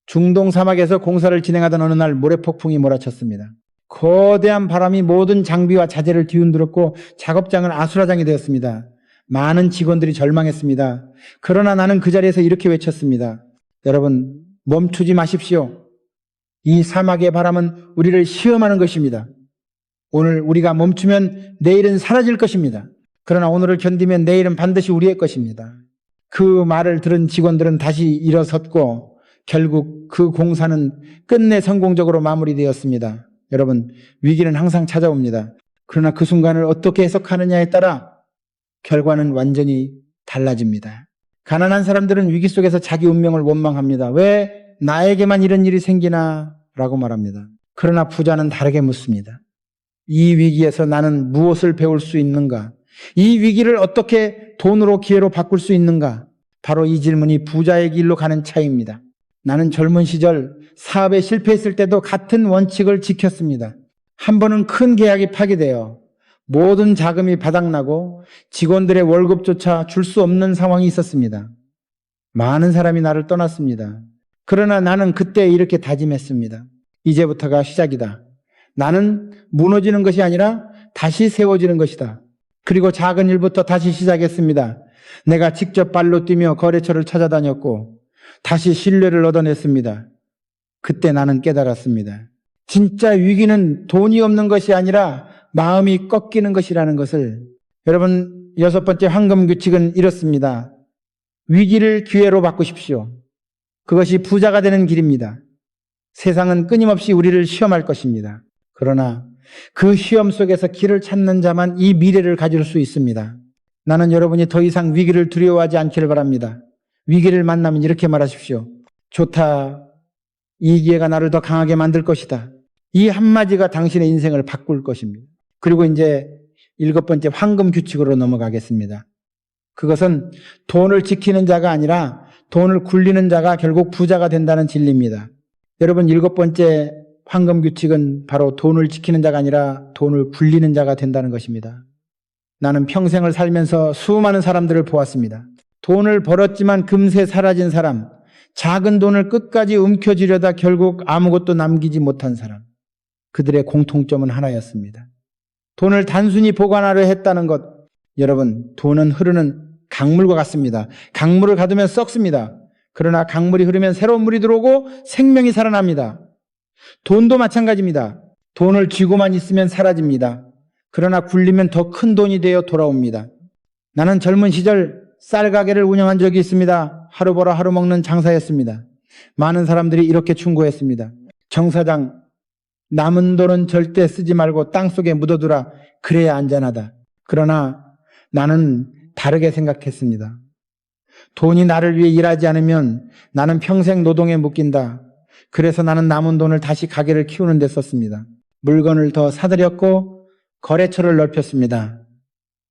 중동 사막에서 공사를 진행하던 어느 날 모래폭풍이 몰아쳤습니다. 거대한 바람이 모든 장비와 자재를 뒤흔들었고 작업장은 아수라장이 되었습니다. 많은 직원들이 절망했습니다. 그러나 나는 그 자리에서 이렇게 외쳤습니다. 여러분, 멈추지 마십시오. 이 사막의 바람은 우리를 시험하는 것입니다. 오늘 우리가 멈추면 내일은 사라질 것입니다. 그러나 오늘을 견디면 내일은 반드시 우리의 것입니다. 그 말을 들은 직원들은 다시 일어섰고 결국 그 공사는 끝내 성공적으로 마무리되었습니다. 여러분, 위기는 항상 찾아옵니다. 그러나 그 순간을 어떻게 해석하느냐에 따라 결과는 완전히 달라집니다. 가난한 사람들은 위기 속에서 자기 운명을 원망합니다. 왜 나에게만 이런 일이 생기나? 라고 말합니다. 그러나 부자는 다르게 묻습니다. 이 위기에서 나는 무엇을 배울 수 있는가? 이 위기를 어떻게 돈으로 기회로 바꿀 수 있는가? 바로 이 질문이 부자의 길로 가는 차이입니다. 나는 젊은 시절 사업에 실패했을 때도 같은 원칙을 지켰습니다. 한 번은 큰 계약이 파기되어 모든 자금이 바닥나고 직원들의 월급조차 줄 수 없는 상황이 있었습니다. 많은 사람이 나를 떠났습니다. 그러나 나는 그때 이렇게 다짐했습니다. 이제부터가 시작이다. 나는 무너지는 것이 아니라 다시 세워지는 것이다. 그리고 작은 일부터 다시 시작했습니다. 내가 직접 발로 뛰며 거래처를 찾아다녔고 다시 신뢰를 얻어냈습니다. 그때 나는 깨달았습니다. 진짜 위기는 돈이 없는 것이 아니라 마음이 꺾이는 것이라는 것을. 여러분, 6번째 황금 규칙은 이렇습니다. 위기를 기회로 바꾸십시오. 그것이 부자가 되는 길입니다. 세상은 끊임없이 우리를 시험할 것입니다. 그러나 그 시험 속에서 길을 찾는 자만 이 미래를 가질 수 있습니다. 나는 여러분이 더 이상 위기를 두려워하지 않기를 바랍니다. 위기를 만나면 이렇게 말하십시오. 좋다. 이 기회가 나를 더 강하게 만들 것이다. 이 한마디가 당신의 인생을 바꿀 것입니다. 그리고 이제 7번째 황금 규칙으로 넘어가겠습니다. 그것은 돈을 지키는 자가 아니라 돈을 굴리는 자가 결국 부자가 된다는 진리입니다. 여러분, 7번째 황금 규칙은 바로 돈을 지키는 자가 아니라 돈을 굴리는 자가 된다는 것입니다. 나는 평생을 살면서 수많은 사람들을 보았습니다. 돈을 벌었지만 금세 사라진 사람, 작은 돈을 끝까지 움켜쥐려다 결국 아무것도 남기지 못한 사람. 그들의 공통점은 하나였습니다. 돈을 단순히 보관하려 했다는 것. 여러분, 돈은 흐르는 강물과 같습니다. 강물을 가두면 썩습니다. 그러나 강물이 흐르면 새로운 물이 들어오고 생명이 살아납니다. 돈도 마찬가지입니다. 돈을 쥐고만 있으면 사라집니다. 그러나 굴리면 더 큰 돈이 되어 돌아옵니다. 나는 젊은 시절 쌀 가게를 운영한 적이 있습니다. 하루 벌어 하루 먹는 장사였습니다. 많은 사람들이 이렇게 충고했습니다. 정 사장, 남은 돈은 절대 쓰지 말고 땅속에 묻어두라. 그래야 안전하다. 그러나 나는 다르게 생각했습니다. 돈이 나를 위해 일하지 않으면 나는 평생 노동에 묶인다. 그래서 나는 남은 돈을 다시 가게를 키우는 데 썼습니다. 물건을 더 사들였고 거래처를 넓혔습니다.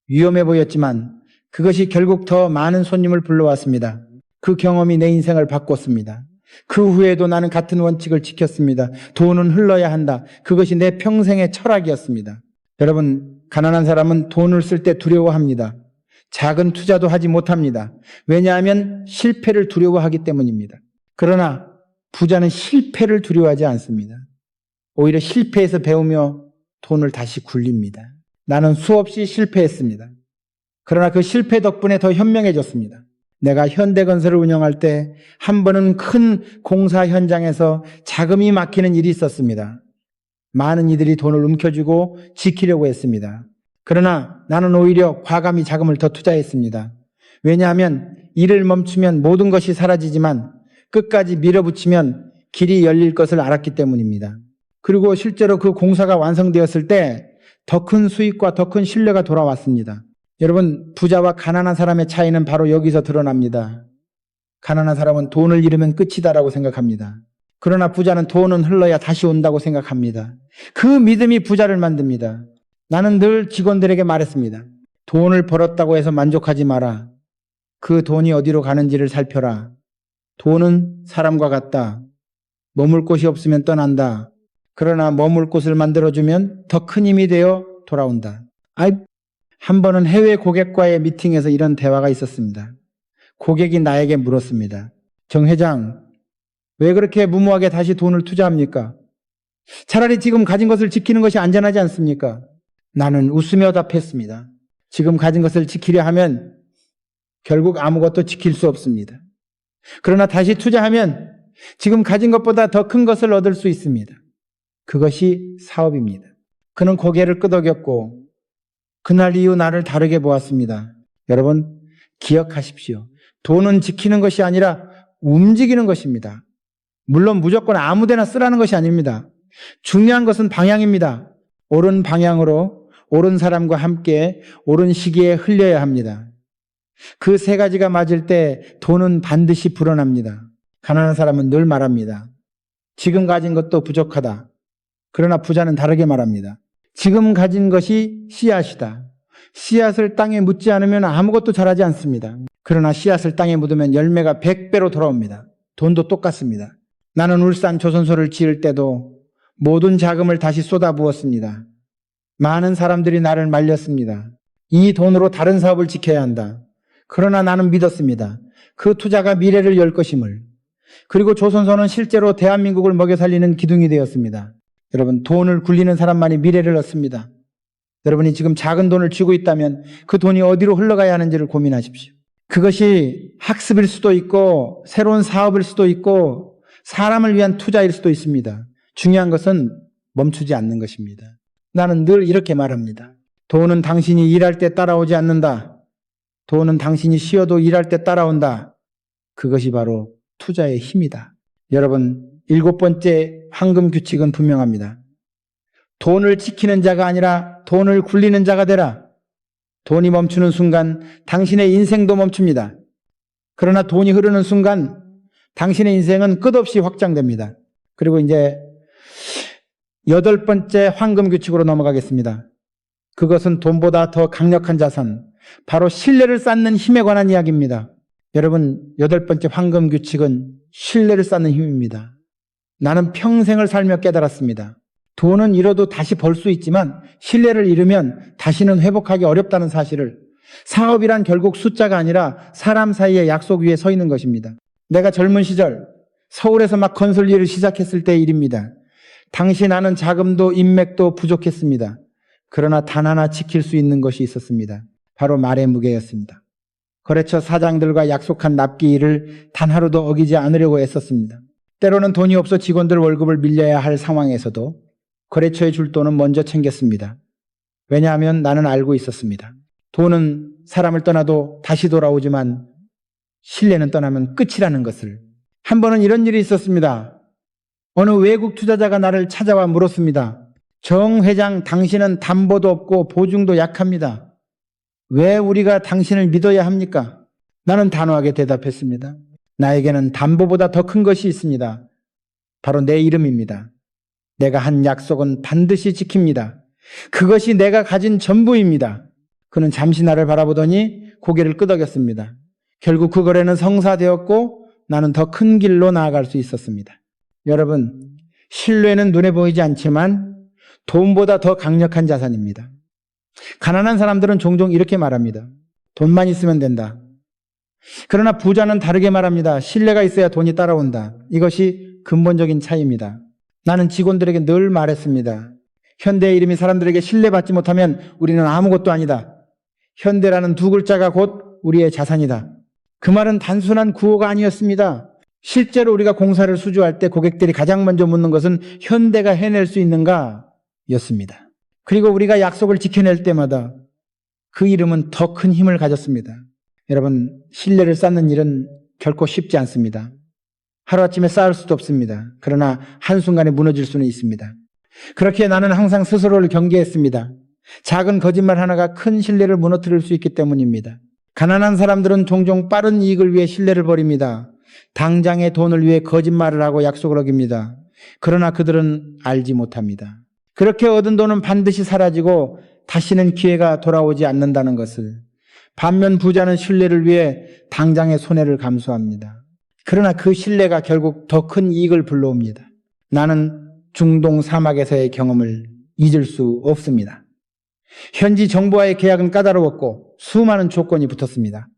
위험해 보였지만 그것이 결국 더 많은 손님을 불러왔습니다. 그 경험이 내 인생을 바꿨습니다. 그 후에도 나는 같은 원칙을 지켰습니다. 돈은 흘러야 한다. 그것이 내 평생의 철학이었습니다. 여러분, 가난한 사람은 돈을 쓸 때 두려워합니다. 작은 투자도 하지 못합니다. 왜냐하면 실패를 두려워하기 때문입니다. 그러나 부자는 실패를 두려워하지 않습니다. 오히려 실패에서 배우며 돈을 다시 굴립니다. 나는 수없이 실패했습니다. 그러나 그 실패 덕분에 더 현명해졌습니다. 내가 현대건설을 운영할 때 한 번은 큰 공사 현장에서 자금이 막히는 일이 있었습니다. 많은 이들이 돈을 움켜쥐고 지키려고 했습니다. 그러나 나는 오히려 과감히 자금을 더 투자했습니다. 왜냐하면 일을 멈추면 모든 것이 사라지지만 끝까지 밀어붙이면 길이 열릴 것을 알았기 때문입니다. 그리고 실제로 그 공사가 완성되었을 때 더 큰 수익과 더 큰 신뢰가 돌아왔습니다. 여러분, 부자와 가난한 사람의 차이는 바로 여기서 드러납니다. 가난한 사람은 돈을 잃으면 끝이다라고 생각합니다. 그러나 부자는 돈은 흘러야 다시 온다고 생각합니다. 그 믿음이 부자를 만듭니다. 나는 늘 직원들에게 말했습니다. 돈을 벌었다고 해서 만족하지 마라. 그 돈이 어디로 가는지를 살펴라. 돈은 사람과 같다. 머물 곳이 없으면 떠난다. 그러나 머물 곳을 만들어주면 더 큰 힘이 되어 돌아온다. 한 번은 해외 고객과의 미팅에서 이런 대화가 있었습니다. 고객이 나에게 물었습니다. 정 회장, 왜 그렇게 무모하게 다시 돈을 투자합니까? 차라리 지금 가진 것을 지키는 것이 안전하지 않습니까? 나는 웃으며 답했습니다. 지금 가진 것을 지키려 하면 결국 아무것도 지킬 수 없습니다. 그러나 다시 투자하면 지금 가진 것보다 더 큰 것을 얻을 수 있습니다. 그것이 사업입니다. 그는 고개를 끄덕였고 그날 이후 나를 다르게 보았습니다. 여러분, 기억하십시오. 돈은 지키는 것이 아니라 움직이는 것입니다. 물론 무조건 아무데나 쓰라는 것이 아닙니다. 중요한 것은 방향입니다. 옳은 방향으로 옳은 사람과 함께 옳은 시기에 흘려야 합니다. 그 세 가지가 맞을 때 돈은 반드시 불어납니다. 가난한 사람은 늘 말합니다. 지금 가진 것도 부족하다. 그러나 부자는 다르게 말합니다. 지금 가진 것이 씨앗이다. 씨앗을 땅에 묻지 않으면 아무것도 자라지 않습니다. 그러나 씨앗을 땅에 묻으면 열매가 100배로 돌아옵니다. 돈도 똑같습니다. 나는 울산 조선소를 지을 때도 모든 자금을 다시 쏟아부었습니다. 많은 사람들이 나를 말렸습니다. 이 돈으로 다른 사업을 지켜야 한다. 그러나 나는 믿었습니다. 그 투자가 미래를 열 것임을. 그리고 조선소는 실제로 대한민국을 먹여 살리는 기둥이 되었습니다. 여러분, 돈을 굴리는 사람만이 미래를 얻습니다. 여러분이 지금 작은 돈을 쥐고 있다면 그 돈이 어디로 흘러가야 하는지를 고민하십시오. 그것이 학습일 수도 있고 새로운 사업일 수도 있고 사람을 위한 투자일 수도 있습니다. 중요한 것은 멈추지 않는 것입니다. 나는 늘 이렇게 말합니다. 돈은 당신이 일할 때 따라오지 않는다. 돈은 당신이 쉬어도 일할 때 따라온다. 그것이 바로 투자의 힘이다. 여러분, 7번째 황금 규칙은 분명합니다. 돈을 지키는 자가 아니라 돈을 굴리는 자가 되라. 돈이 멈추는 순간 당신의 인생도 멈춥니다. 그러나 돈이 흐르는 순간 당신의 인생은 끝없이 확장됩니다. 그리고 이제 8번째 황금 규칙으로 넘어가겠습니다. 그것은 돈보다 더 강력한 자산, 바로 신뢰를 쌓는 힘에 관한 이야기입니다. 여러분, 8번째 황금 규칙은 신뢰를 쌓는 힘입니다. 나는 평생을 살며 깨달았습니다. 돈은 잃어도 다시 벌 수 있지만 신뢰를 잃으면 다시는 회복하기 어렵다는 사실을. 사업이란 결국 숫자가 아니라 사람 사이의 약속 위에 서 있는 것입니다. 내가 젊은 시절 서울에서 막 건설 일을 시작했을 때의 일입니다. 당시 나는 자금도 인맥도 부족했습니다. 그러나 단 하나 지킬 수 있는 것이 있었습니다. 바로 말의 무게였습니다. 거래처 사장들과 약속한 납기일을 단 하루도 어기지 않으려고 애썼습니다. 때로는 돈이 없어 직원들 월급을 밀려야 할 상황에서도 거래처에 줄 돈은 먼저 챙겼습니다. 왜냐하면 나는 알고 있었습니다. 돈은 사람을 떠나도 다시 돌아오지만 신뢰는 떠나면 끝이라는 것을. 한 번은 이런 일이 있었습니다. 어느 외국 투자자가 나를 찾아와 물었습니다. 정 회장, 당신은 담보도 없고 보증도 약합니다. 왜 우리가 당신을 믿어야 합니까? 나는 단호하게 대답했습니다. 나에게는 담보보다 더 큰 것이 있습니다. 바로 내 이름입니다. 내가 한 약속은 반드시 지킵니다. 그것이 내가 가진 전부입니다. 그는 잠시 나를 바라보더니 고개를 끄덕였습니다. 결국 그 거래는 성사되었고 나는 더 큰 길로 나아갈 수 있었습니다. 여러분, 신뢰는 눈에 보이지 않지만 돈보다 더 강력한 자산입니다. 가난한 사람들은 종종 이렇게 말합니다. 돈만 있으면 된다. 그러나 부자는 다르게 말합니다. 신뢰가 있어야 돈이 따라온다. 이것이 근본적인 차이입니다. 나는 직원들에게 늘 말했습니다. 현대의 이름이 사람들에게 신뢰받지 못하면 우리는 아무것도 아니다. 현대라는 두 글자가 곧 우리의 자산이다. 그 말은 단순한 구호가 아니었습니다. 실제로 우리가 공사를 수주할 때 고객들이 가장 먼저 묻는 것은 현대가 해낼 수 있는가? 였습니다. 그리고 우리가 약속을 지켜낼 때마다 그 이름은 더 큰 힘을 가졌습니다. 여러분, 신뢰를 쌓는 일은 결코 쉽지 않습니다. 하루아침에 쌓을 수도 없습니다. 그러나 한순간에 무너질 수는 있습니다. 그렇게 나는 항상 스스로를 경계했습니다. 작은 거짓말 하나가 큰 신뢰를 무너뜨릴 수 있기 때문입니다. 가난한 사람들은 종종 빠른 이익을 위해 신뢰를 버립니다. 당장의 돈을 위해 거짓말을 하고 약속을 어깁니다. 그러나 그들은 알지 못합니다. 그렇게 얻은 돈은 반드시 사라지고 다시는 기회가 돌아오지 않는다는 것을. 반면 부자는 신뢰를 위해 당장의 손해를 감수합니다. 그러나 그 신뢰가 결국 더 큰 이익을 불러옵니다. 나는 중동 사막에서의 경험을 잊을 수 없습니다. 현지 정부와의 계약은 까다로웠고 수많은 조건이 붙었습니다.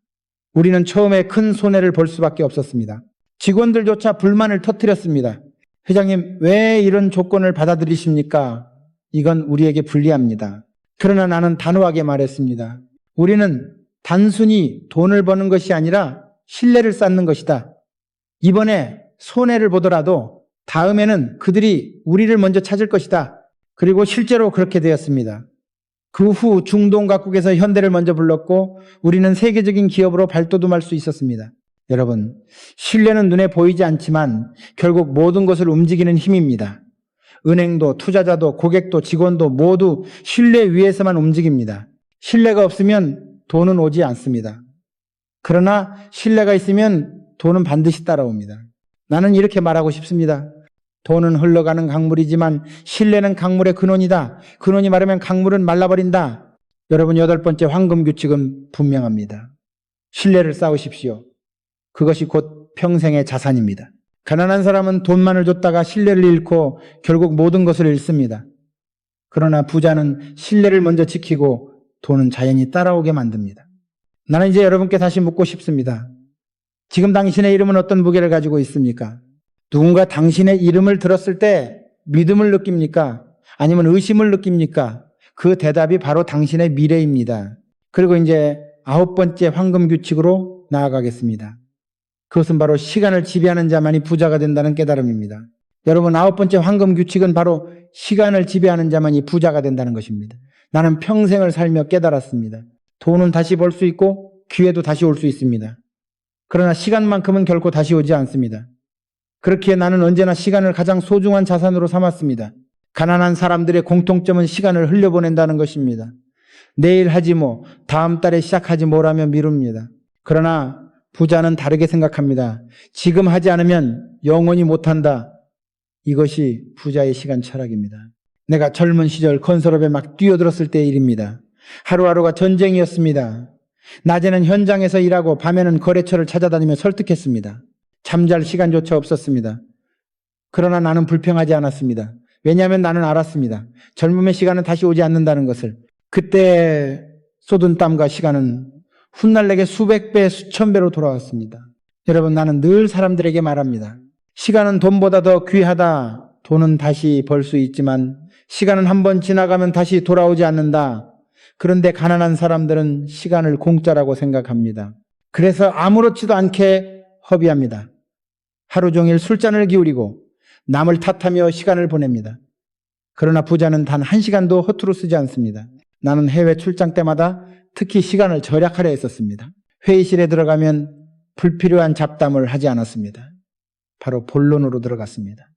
우리는 처음에 큰 손해를 볼 수밖에 없었습니다. 직원들조차 불만을 터뜨렸습니다. 회장님, 왜 이런 조건을 받아들이십니까? 이건 우리에게 불리합니다. 그러나 나는 단호하게 말했습니다. 우리는 단순히 돈을 버는 것이 아니라 신뢰를 쌓는 것이다. 이번에 손해를 보더라도 다음에는 그들이 우리를 먼저 찾을 것이다. 그리고 실제로 그렇게 되었습니다. 그 후 중동 각국에서 현대를 먼저 불렀고 우리는 세계적인 기업으로 발돋움할 수 있었습니다. 여러분, 신뢰는 눈에 보이지 않지만 결국 모든 것을 움직이는 힘입니다. 은행도 투자자도 고객도 직원도 모두 신뢰 위에서만 움직입니다. 신뢰가 없으면 돈은 오지 않습니다. 그러나 신뢰가 있으면 돈은 반드시 따라옵니다. 나는 이렇게 말하고 싶습니다. 돈은 흘러가는 강물이지만 신뢰는 강물의 근원이다. 근원이 마르면 강물은 말라버린다. 여러분, 8번째 황금 규칙은 분명합니다. 신뢰를 쌓으십시오. 그것이 곧 평생의 자산입니다. 가난한 사람은 돈만을 줬다가 신뢰를 잃고 결국 모든 것을 잃습니다. 그러나 부자는 신뢰를 먼저 지키고 돈은 자연히 따라오게 만듭니다. 나는 이제 여러분께 다시 묻고 싶습니다. 지금 당신의 이름은 어떤 무게를 가지고 있습니까? 누군가 당신의 이름을 들었을 때 믿음을 느낍니까? 아니면 의심을 느낍니까? 그 대답이 바로 당신의 미래입니다. 그리고 이제 9번째 황금 규칙으로 나아가겠습니다. 그것은 바로 시간을 지배하는 자만이 부자가 된다는 깨달음입니다. 여러분, 9번째 황금 규칙은 바로 시간을 지배하는 자만이 부자가 된다는 것입니다. 나는 평생을 살며 깨달았습니다. 돈은 다시 벌 수 있고 기회도 다시 올 수 있습니다. 그러나 시간만큼은 결코 다시 오지 않습니다. 그렇기에 나는 언제나 시간을 가장 소중한 자산으로 삼았습니다. 가난한 사람들의 공통점은 시간을 흘려보낸다는 것입니다. 내일 하지 뭐, 다음 달에 시작하지 뭐라며 미룹니다. 그러나 부자는 다르게 생각합니다. 지금 하지 않으면 영원히 못한다. 이것이 부자의 시간 철학입니다. 내가 젊은 시절 건설업에 막 뛰어들었을 때의 일입니다. 하루하루가 전쟁이었습니다. 낮에는 현장에서 일하고 밤에는 거래처를 찾아다니며 설득했습니다. 잠잘 시간조차 없었습니다. 그러나 나는 불평하지 않았습니다. 왜냐하면 나는 알았습니다. 젊음의 시간은 다시 오지 않는다는 것을. 그때 쏟은 땀과 시간은 훗날 내게 수백 배, 수천 배로 돌아왔습니다. 여러분, 나는 늘 사람들에게 말합니다. 시간은 돈보다 더 귀하다. 돈은 다시 벌 수 있지만 시간은 한번 지나가면 다시 돌아오지 않는다. 그런데 가난한 사람들은 시간을 공짜라고 생각합니다. 그래서 아무렇지도 않게 허비합니다. 하루 종일 술잔을 기울이고 남을 탓하며 시간을 보냅니다. 그러나 부자는 단 1시간도 허투루 쓰지 않습니다. 나는 해외 출장 때마다 특히 시간을 절약하려 했었습니다. 회의실에 들어가면 불필요한 잡담을 하지 않았습니다. 바로 본론으로 들어갔습니다.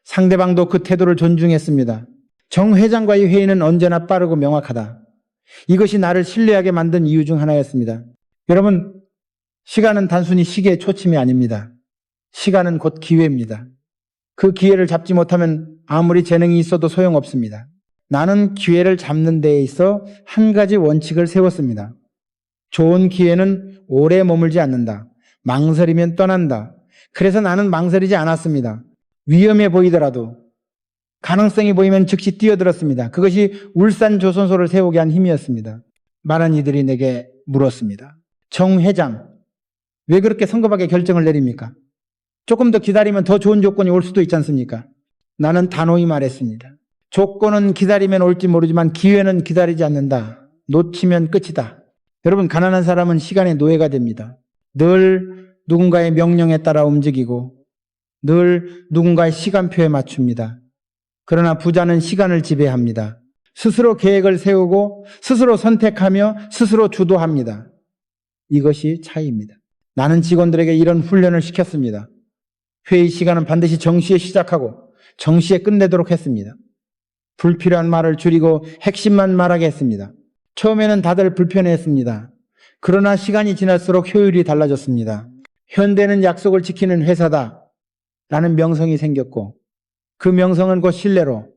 상대방도 그 태도를 존중했습니다. 정 회장과의 회의는 언제나 빠르고 명확하다. 이것이 나를 신뢰하게 만든 이유 중 하나였습니다. 여러분, 시간은 단순히 시계의 초침이 아닙니다. 시간은 곧 기회입니다. 그 기회를 잡지 못하면 아무리 재능이 있어도 소용없습니다. 나는 기회를 잡는 데에 있어 한 가지 원칙을 세웠습니다. 좋은 기회는 오래 머물지 않는다. 망설이면 떠난다. 그래서 나는 망설이지 않았습니다. 위험해 보이더라도 가능성이 보이면 즉시 뛰어들었습니다. 그것이 울산 조선소를 세우게 한 힘이었습니다. 많은 이들이 내게 물었습니다. 정 회장, 왜 그렇게 성급하게 결정을 내립니까? 조금 더 기다리면 더 좋은 조건이 올 수도 있지 않습니까? 나는 단호히 말했습니다. 조건은 기다리면 올지 모르지만 기회는 기다리지 않는다. 놓치면 끝이다. 여러분, 가난한 사람은 시간의 노예가 됩니다. 늘 누군가의 명령에 따라 움직이고 늘 누군가의 시간표에 맞춥니다. 그러나 부자는 시간을 지배합니다. 스스로 계획을 세우고 스스로 선택하며 스스로 주도합니다. 이것이 차이입니다. 나는 직원들에게 이런 훈련을 시켰습니다. 회의 시간은 반드시 정시에 시작하고 정시에 끝내도록 했습니다. 불필요한 말을 줄이고 핵심만 말하게 했습니다. 처음에는 다들 불편해했습니다. 그러나 시간이 지날수록 효율이 달라졌습니다. 현대는 약속을 지키는 회사다 라는 명성이 생겼고 그 명성은 곧 신뢰로,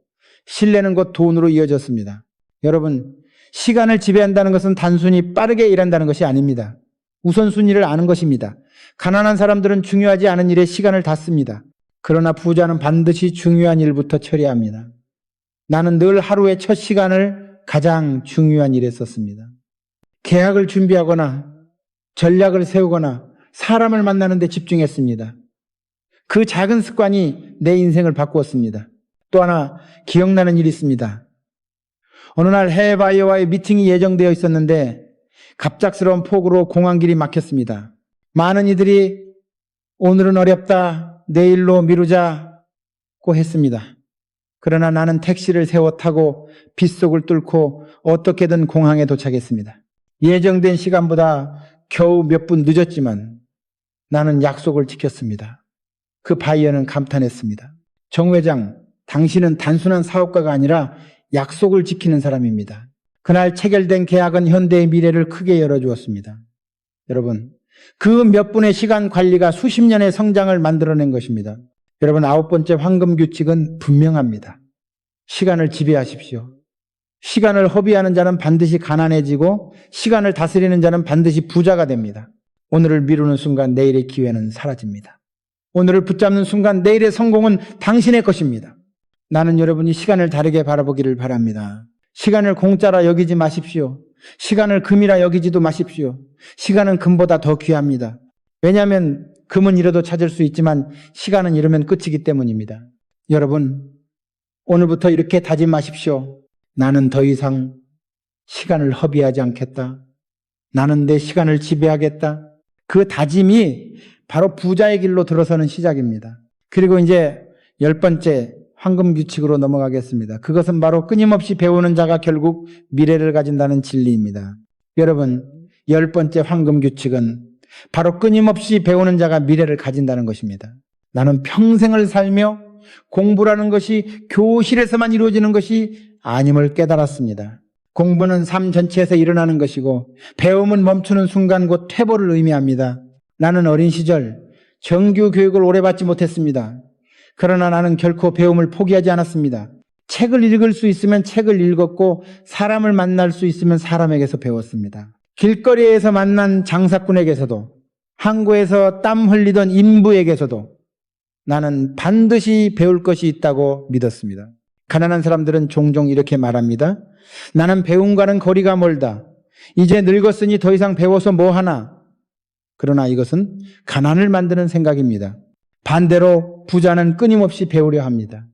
신뢰는 곧 돈으로 이어졌습니다. 여러분, 시간을 지배한다는 것은 단순히 빠르게 일한다는 것이 아닙니다. 우선순위를 아는 것입니다. 가난한 사람들은 중요하지 않은 일에 시간을 다 씁니다. 그러나 부자는 반드시 중요한 일부터 처리합니다. 나는 늘 하루의 첫 시간을 가장 중요한 일에 썼습니다. 계약을 준비하거나 전략을 세우거나 사람을 만나는 데 집중했습니다. 그 작은 습관이 내 인생을 바꾸었습니다. 또 하나 기억나는 일이 있습니다. 어느 날 해외 바이어와의 미팅이 예정되어 있었는데 갑작스러운 폭우로 공항길이 막혔습니다. 많은 이들이 오늘은 어렵다, 내일로 미루자고 했습니다. 그러나 나는 택시를 세워 타고 빗속을 뚫고 어떻게든 공항에 도착했습니다. 예정된 시간보다 겨우 몇 분 늦었지만 나는 약속을 지켰습니다. 그 바이어는 감탄했습니다. 정 회장, 당신은 단순한 사업가가 아니라 약속을 지키는 사람입니다. 그날 체결된 계약은 현대의 미래를 크게 열어주었습니다. 여러분, 그 몇 분의 시간 관리가 수십 년의 성장을 만들어낸 것입니다. 여러분, 9번째 황금 규칙은 분명합니다. 시간을 지배하십시오. 시간을 허비하는 자는 반드시 가난해지고 시간을 다스리는 자는 반드시 부자가 됩니다. 오늘을 미루는 순간 내일의 기회는 사라집니다. 오늘을 붙잡는 순간 내일의 성공은 당신의 것입니다. 나는 여러분이 시간을 다르게 바라보기를 바랍니다. 시간을 공짜라 여기지 마십시오. 시간을 금이라 여기지도 마십시오. 시간은 금보다 더 귀합니다. 왜냐하면 금은 잃어도 찾을 수 있지만 시간은 잃으면 끝이기 때문입니다. 여러분, 오늘부터 이렇게 다짐하십시오. 나는 더 이상 시간을 허비하지 않겠다. 나는 내 시간을 지배하겠다. 그 다짐이 바로 부자의 길로 들어서는 시작입니다. 그리고 이제 10번째 황금 규칙으로 넘어가겠습니다. 그것은 바로 끊임없이 배우는 자가 결국 미래를 가진다는 진리입니다. 여러분, 10번째 황금 규칙은 바로 끊임없이 배우는 자가 미래를 가진다는 것입니다. 나는 평생을 살며 공부라는 것이 교실에서만 이루어지는 것이 아님을 깨달았습니다. 공부는 삶 전체에서 일어나는 것이고 배움은 멈추는 순간 곧 퇴보를 의미합니다. 나는 어린 시절 정규 교육을 오래 받지 못했습니다. 그러나 나는 결코 배움을 포기하지 않았습니다. 책을 읽을 수 있으면 책을 읽었고 사람을 만날 수 있으면 사람에게서 배웠습니다. 길거리에서 만난 장사꾼에게서도 항구에서 땀 흘리던 인부에게서도 나는 반드시 배울 것이 있다고 믿었습니다. 가난한 사람들은 종종 이렇게 말합니다. 나는 배움과는 거리가 멀다. 이제 늙었으니 더 이상 배워서 뭐 하나. 그러나 이것은 가난을 만드는 생각입니다. 반대로 부자는 끊임없이 배우려 합니다.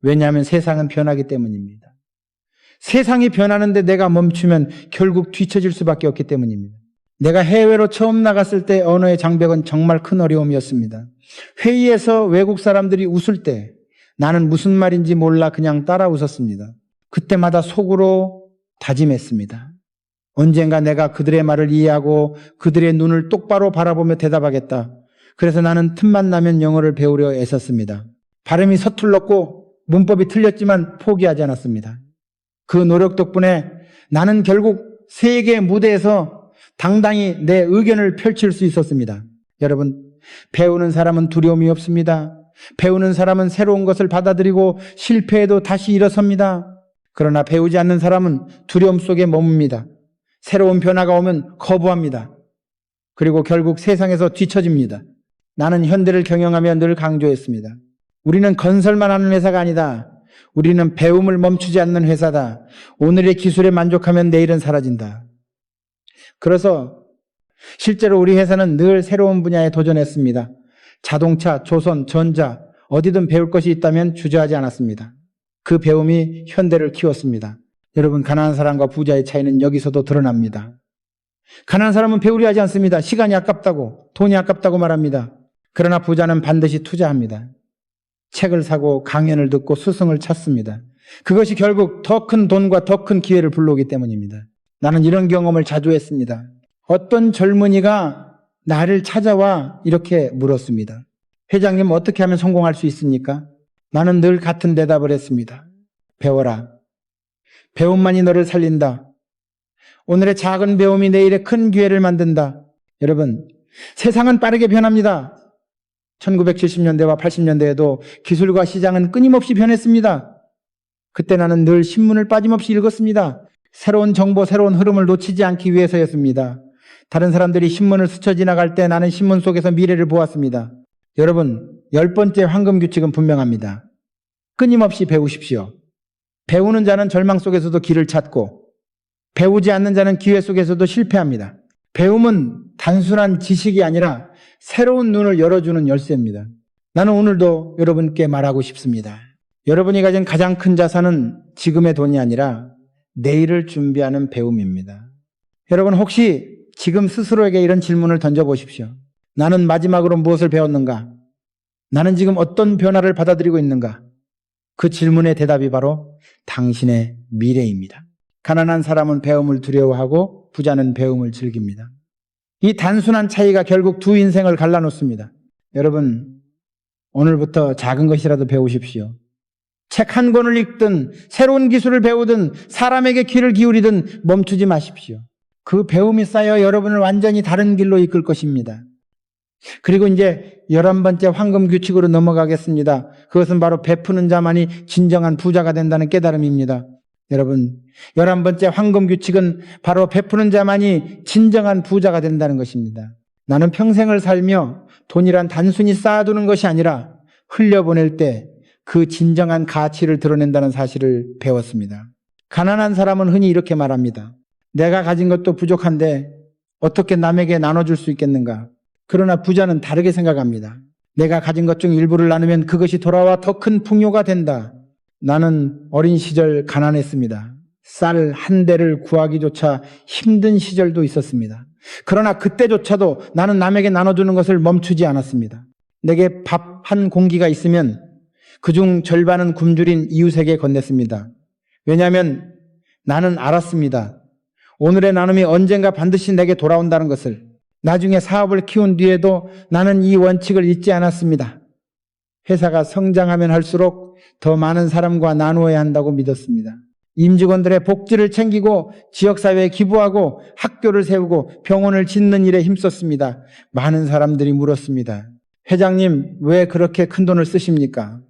왜냐하면 세상은 변하기 때문입니다. 세상이 변하는데 내가 멈추면 결국 뒤처질 수밖에 없기 때문입니다. 내가 해외로 처음 나갔을 때 언어의 장벽은 정말 큰 어려움이었습니다. 회의에서 외국 사람들이 웃을 때 나는 무슨 말인지 몰라 그냥 따라 웃었습니다. 그때마다 속으로 다짐했습니다. 언젠가 내가 그들의 말을 이해하고 그들의 눈을 똑바로 바라보며 대답하겠다. 그래서 나는 틈만 나면 영어를 배우려 애썼습니다. 발음이 서툴렀고 문법이 틀렸지만 포기하지 않았습니다. 그 노력 덕분에 나는 결국 세계 무대에서 당당히 내 의견을 펼칠 수 있었습니다. 여러분, 배우는 사람은 두려움이 없습니다. 배우는 사람은 새로운 것을 받아들이고 실패해도 다시 일어섭니다. 그러나 배우지 않는 사람은 두려움 속에 머뭅니다. 새로운 변화가 오면 거부합니다. 그리고 결국 세상에서 뒤처집니다. 나는 현대를 경영하며 늘 강조했습니다. 우리는 건설만 하는 회사가 아니다. 우리는 배움을 멈추지 않는 회사다. 오늘의 기술에 만족하면 내일은 사라진다. 그래서 실제로 우리 회사는 늘 새로운 분야에 도전했습니다. 자동차, 조선, 전자, 어디든 배울 것이 있다면 주저하지 않았습니다. 그 배움이 현대를 키웠습니다. 여러분, 가난한 사람과 부자의 차이는 여기서도 드러납니다. 가난한 사람은 배우려 하지 않습니다. 시간이 아깝다고, 돈이 아깝다고 말합니다. 그러나 부자는 반드시 투자합니다. 책을 사고 강연을 듣고 스승을 찾습니다. 그것이 결국 더 큰 돈과 더 큰 기회를 불러오기 때문입니다. 나는 이런 경험을 자주 했습니다. 어떤 젊은이가 나를 찾아와 이렇게 물었습니다. 회장님, 어떻게 하면 성공할 수 있습니까? 나는 늘 같은 대답을 했습니다. 배워라. 배움만이 너를 살린다. 오늘의 작은 배움이 내일의 큰 기회를 만든다. 여러분, 세상은 빠르게 변합니다. 1970년대와 80년대에도 기술과 시장은 끊임없이 변했습니다. 그때 나는 늘 신문을 빠짐없이 읽었습니다. 새로운 정보, 새로운 흐름을 놓치지 않기 위해서였습니다. 다른 사람들이 신문을 스쳐 지나갈 때 나는 신문 속에서 미래를 보았습니다. 여러분, 10번째 황금 규칙은 분명합니다. 끊임없이 배우십시오. 배우는 자는 절망 속에서도 길을 찾고 배우지 않는 자는 기회 속에서도 실패합니다. 배움은 단순한 지식이 아니라 새로운 눈을 열어주는 열쇠입니다. 나는 오늘도 여러분께 말하고 싶습니다. 여러분이 가진 가장 큰 자산은 지금의 돈이 아니라 내일을 준비하는 배움입니다. 여러분, 혹시 지금 스스로에게 이런 질문을 던져보십시오. 나는 마지막으로 무엇을 배웠는가? 나는 지금 어떤 변화를 받아들이고 있는가? 그 질문의 대답이 바로 당신의 미래입니다. 가난한 사람은 배움을 두려워하고 부자는 배움을 즐깁니다. 이 단순한 차이가 결국 두 인생을 갈라놓습니다. 여러분, 오늘부터 작은 것이라도 배우십시오. 책 한 권을 읽든 새로운 기술을 배우든 사람에게 귀를 기울이든 멈추지 마십시오. 그 배움이 쌓여 여러분을 완전히 다른 길로 이끌 것입니다. 그리고 이제 11번째 황금 규칙으로 넘어가겠습니다. 그것은 바로 베푸는 자만이 진정한 부자가 된다는 깨달음입니다. 여러분, 11번째 황금 규칙은 바로 베푸는 자만이 진정한 부자가 된다는 것입니다. 나는 평생을 살며 돈이란 단순히 쌓아두는 것이 아니라 흘려보낼 때 그 진정한 가치를 드러낸다는 사실을 배웠습니다. 가난한 사람은 흔히 이렇게 말합니다. 내가 가진 것도 부족한데 어떻게 남에게 나눠줄 수 있겠는가? 그러나 부자는 다르게 생각합니다. 내가 가진 것 중 일부를 나누면 그것이 돌아와 더 큰 풍요가 된다. 나는 어린 시절 가난했습니다. 쌀 한 대를 구하기조차 힘든 시절도 있었습니다. 그러나 그때조차도 나는 남에게 나눠주는 것을 멈추지 않았습니다. 내게 밥 한 공기가 있으면 그중 절반은 굶주린 이웃에게 건넸습니다. 왜냐하면 나는 알았습니다. 오늘의 나눔이 언젠가 반드시 내게 돌아온다는 것을. 나중에 사업을 키운 뒤에도 나는 이 원칙을 잊지 않았습니다. 회사가 성장하면 할수록 더 많은 사람과 나누어야 한다고 믿었습니다. 임직원들의 복지를 챙기고 지역사회에 기부하고 학교를 세우고 병원을 짓는 일에 힘썼습니다. 많은 사람들이 물었습니다. 회장님, 왜 그렇게 큰 돈을 쓰십니까?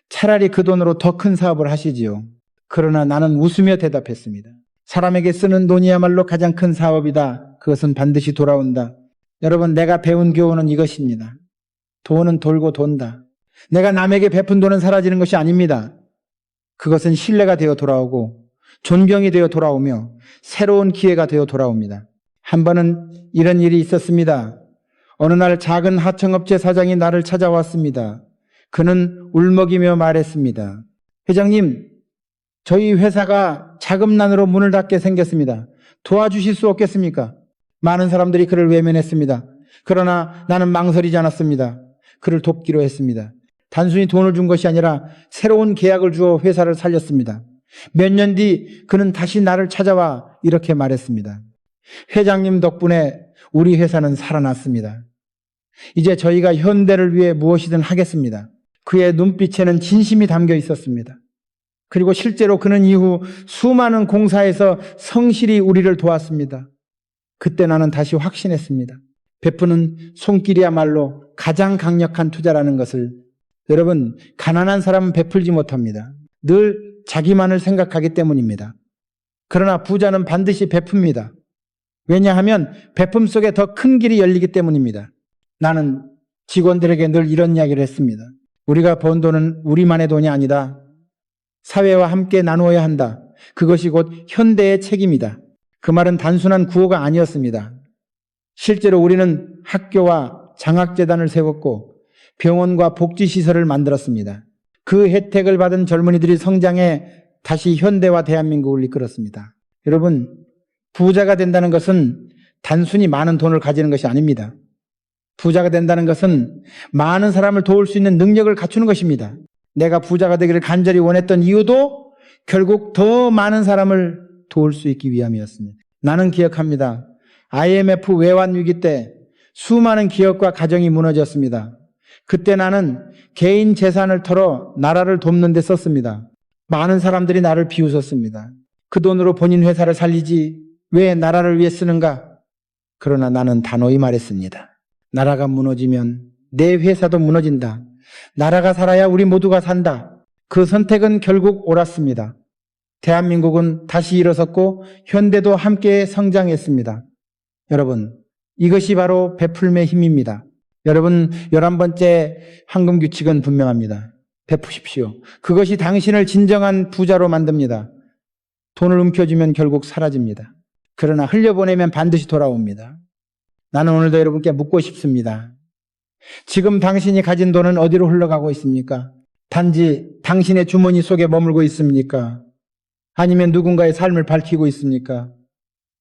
차라리 그 돈으로 더 큰 사업을 하시지요. 그러나 나는 웃으며 대답했습니다. 사람에게 쓰는 돈이야말로 가장 큰 사업이다. 그것은 반드시 돌아온다. 여러분, 내가 배운 교훈은 이것입니다. 돈은 돌고 돈다. 내가 남에게 베푼 돈은 사라지는 것이 아닙니다. 그것은 신뢰가 되어 돌아오고 존경이 되어 돌아오며 새로운 기회가 되어 돌아옵니다. 한 번은 이런 일이 있었습니다. 어느 날 작은 하청업체 사장이 나를 찾아왔습니다. 그는 울먹이며 말했습니다. 회장님, 저희 회사가 자금난으로 문을 닫게 생겼습니다. 도와주실 수 없겠습니까? 많은 사람들이 그를 외면했습니다. 그러나 나는 망설이지 않았습니다. 그를 돕기로 했습니다. 단순히 돈을 준 것이 아니라 새로운 계약을 주어 회사를 살렸습니다. 몇 년 뒤 그는 다시 나를 찾아와 이렇게 말했습니다. 회장님 덕분에 우리 회사는 살아났습니다. 이제 저희가 현대를 위해 무엇이든 하겠습니다. 그의 눈빛에는 진심이 담겨 있었습니다. 그리고 실제로 그는 이후 수많은 공사에서 성실히 우리를 도왔습니다. 그때 나는 다시 확신했습니다. 베푸는 손길이야말로 가장 강력한 투자라는 것을. 여러분, 가난한 사람은 베풀지 못합니다. 늘 자기만을 생각하기 때문입니다. 그러나 부자는 반드시 베풉니다. 왜냐하면 베품 속에 더 큰 길이 열리기 때문입니다. 나는 직원들에게 늘 이런 이야기를 했습니다. 우리가 번 돈은 우리만의 돈이 아니다. 사회와 함께 나누어야 한다. 그것이 곧 현대의 책임이다. 그 말은 단순한 구호가 아니었습니다. 실제로 우리는 학교와 장학재단을 세웠고 병원과 복지시설을 만들었습니다. 그 혜택을 받은 젊은이들이 성장해 다시 현대와 대한민국을 이끌었습니다. 여러분, 부자가 된다는 것은 단순히 많은 돈을 가지는 것이 아닙니다. 부자가 된다는 것은 많은 사람을 도울 수 있는 능력을 갖추는 것입니다. 내가 부자가 되기를 간절히 원했던 이유도 결국 더 많은 사람을 도울 수 있기 위함이었습니다. 나는 기억합니다. IMF 외환 위기 때 수많은 기업과 가정이 무너졌습니다. 그때 나는 개인 재산을 털어 나라를 돕는 데 썼습니다. 많은 사람들이 나를 비웃었습니다. 그 돈으로 본인 회사를 살리지 왜 나라를 위해 쓰는가? 그러나 나는 단호히 말했습니다. 나라가 무너지면 내 회사도 무너진다. 나라가 살아야 우리 모두가 산다. 그 선택은 결국 옳았습니다. 대한민국은 다시 일어섰고 현대도 함께 성장했습니다. 여러분, 이것이 바로 베풀매의 힘입니다. 여러분, 11번째 황금규칙은 분명합니다. 베푸십시오. 그것이 당신을 진정한 부자로 만듭니다. 돈을 움켜쥐면 결국 사라집니다. 그러나 흘려보내면 반드시 돌아옵니다. 나는 오늘도 여러분께 묻고 싶습니다. 지금 당신이 가진 돈은 어디로 흘러가고 있습니까? 단지 당신의 주머니 속에 머물고 있습니까? 아니면 누군가의 삶을 밝히고 있습니까?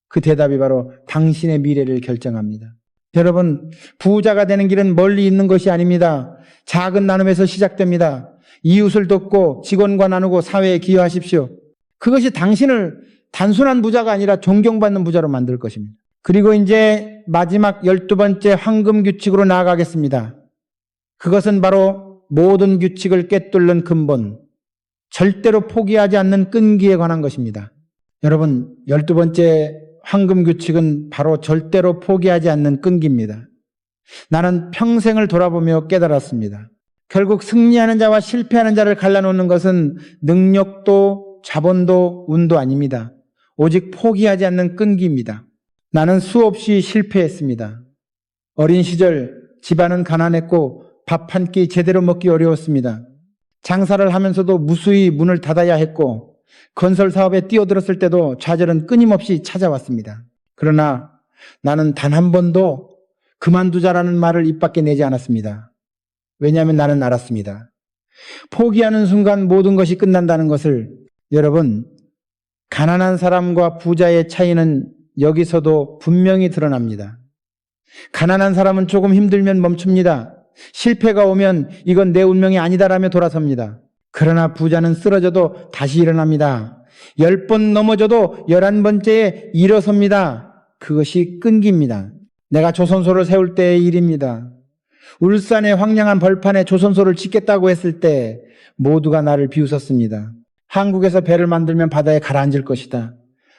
그 대답이 바로 당신의 미래를 결정합니다. 여러분, 부자가 되는 길은 멀리 있는 것이 아닙니다. 작은 나눔에서 시작됩니다. 이웃을 돕고 직원과 나누고 사회에 기여하십시오. 그것이 당신을 단순한 부자가 아니라 존경받는 부자로 만들 것입니다. 그리고 이제 마지막 12번째 황금 규칙으로 나아가겠습니다. 그것은 바로 모든 규칙을 꿰뚫는 근본, 절대로 포기하지 않는 끈기에 관한 것입니다. 여러분, 12번째 황금 규칙은 바로 절대로 포기하지 않는 끈기입니다. 나는 평생을 돌아보며 깨달았습니다. 결국 승리하는 자와 실패하는 자를 갈라놓는 것은 능력도 자본도 운도 아닙니다. 오직 포기하지 않는 끈기입니다. 나는 수없이 실패했습니다. 어린 시절 집안은 가난했고 밥 한 끼 제대로 먹기 어려웠습니다. 장사를 하면서도 무수히 문을 닫아야 했고 건설 사업에 뛰어들었을 때도 좌절은 끊임없이 찾아왔습니다. 그러나 나는 단 한 번도 그만두자라는 말을 입 밖에 내지 않았습니다. 왜냐하면 나는 알았습니다. 포기하는 순간 모든 것이 끝난다는 것을. 여러분, 가난한 사람과 부자의 차이는 여기서도 분명히 드러납니다. 가난한 사람은 조금 힘들면 멈춥니다. 실패가 오면 이건 내 운명이 아니다라며 돌아섭니다. 그러나 부자는 쓰러져도 다시 일어납니다. 10번 넘어져도 11번째에 일어섭니다. 그것이 끈기입니다. 내가 조선소를 세울 때의 일입니다. 울산의 황량한 벌판에 조선소를 짓겠다고 했을 때 모두가 나를 비웃었습니다. 한국에서 배를 만들면 바다에 가라앉을 것이다.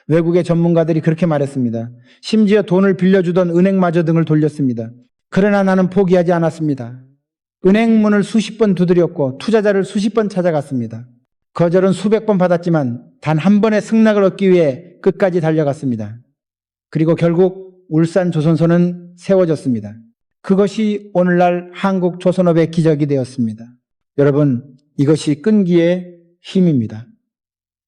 외국의 전문가들이 그렇게 말했습니다. 심지어 돈을 빌려주던 은행마저 등을 돌렸습니다. 그러나 나는 포기하지 않았습니다. 은행문을 수십 번 두드렸고 투자자를 수십 번 찾아갔습니다. 거절은 수백 번 받았지만 단 한 번의 승낙을 얻기 위해 끝까지 달려갔습니다. 그리고 결국 울산 조선소는 세워졌습니다. 그것이 오늘날 한국 조선업의 기적이 되었습니다. 여러분, 이것이 끈기의 힘입니다.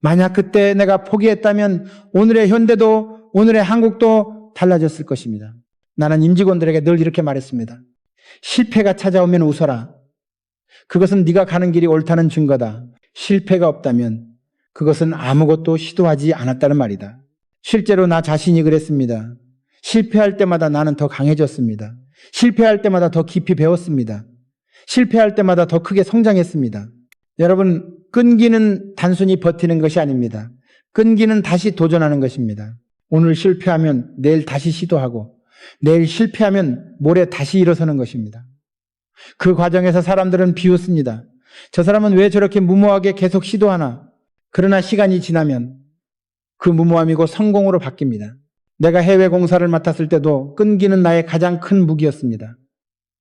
만약 그때 내가 포기했다면 오늘의 현대도 오늘의 한국도 달라졌을 것입니다. 나는 임직원들에게 늘 이렇게 말했습니다. 실패가 찾아오면 웃어라. 그것은 네가 가는 길이 옳다는 증거다. 실패가 없다면 그것은 아무것도 시도하지 않았다는 말이다. 실제로 나 자신이 그랬습니다. 실패할 때마다 나는 더 강해졌습니다. 실패할 때마다 더 깊이 배웠습니다. 실패할 때마다 더 크게 성장했습니다. 여러분, 끈기는 단순히 버티는 것이 아닙니다. 끈기는 다시 도전하는 것입니다. 오늘 실패하면 내일 다시 시도하고 내일 실패하면 모레 다시 일어서는 것입니다. 그 과정에서 사람들은 비웃습니다. 저 사람은 왜 저렇게 무모하게 계속 시도하나? 그러나 시간이 지나면 그 무모함이 곧 성공으로 바뀝니다. 내가 해외 공사를 맡았을 때도 끈기는 나의 가장 큰 무기였습니다.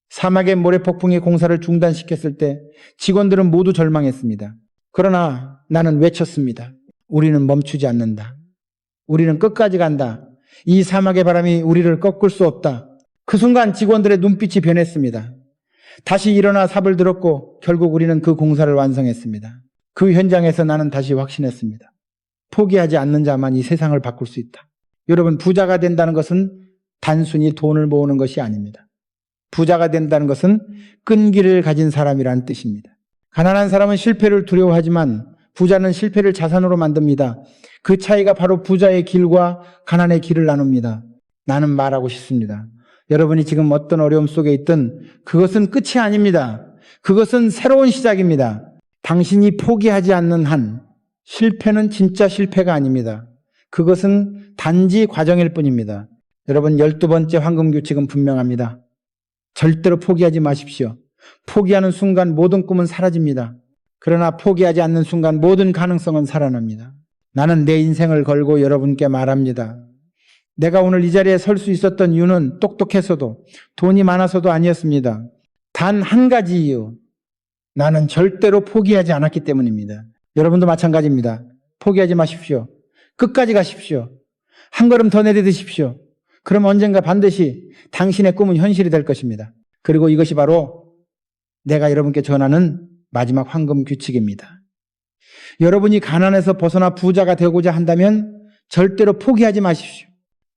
사막의 모래폭풍이 공사를 중단시켰을 때 직원들은 모두 절망했습니다. 그러나 나는 외쳤습니다. 우리는 멈추지 않는다. 우리는 끝까지 간다. 이 사막의 바람이 우리를 꺾을 수 없다. 그 순간 직원들의 눈빛이 변했습니다. 다시 일어나 삽을 들었고 결국 우리는 그 공사를 완성했습니다. 그 현장에서 나는 다시 확신했습니다. 포기하지 않는 자만 이 세상을 바꿀 수 있다. 여러분, 부자가 된다는 것은 단순히 돈을 모으는 것이 아닙니다. 부자가 된다는 것은 끈기를 가진 사람이라는 뜻입니다. 가난한 사람은 실패를 두려워하지만 부자는 실패를 자산으로 만듭니다. 그 차이가 바로 부자의 길과 가난의 길을 나눕니다. 나는 말하고 싶습니다. 여러분이 지금 어떤 어려움 속에 있든 그것은 끝이 아닙니다. 그것은 새로운 시작입니다. 당신이 포기하지 않는 한 실패는 진짜 실패가 아닙니다. 그것은 단지 과정일 뿐입니다. 여러분, 12번째 황금규칙은 분명합니다. 절대로 포기하지 마십시오. 포기하는 순간 모든 꿈은 사라집니다. 그러나 포기하지 않는 순간 모든 가능성은 살아납니다. 나는 내 인생을 걸고 여러분께 말합니다. 내가 오늘 이 자리에 설 수 있었던 이유는 똑똑해서도 돈이 많아서도 아니었습니다. 단 한 가지 이유. 나는 절대로 포기하지 않았기 때문입니다. 여러분도 마찬가지입니다. 포기하지 마십시오. 끝까지 가십시오. 한 걸음 더 내딛으십시오. 그럼 언젠가 반드시 당신의 꿈은 현실이 될 것입니다. 그리고 이것이 바로 내가 여러분께 전하는 마지막 황금 규칙입니다. 여러분이 가난에서 벗어나 부자가 되고자 한다면 절대로 포기하지 마십시오.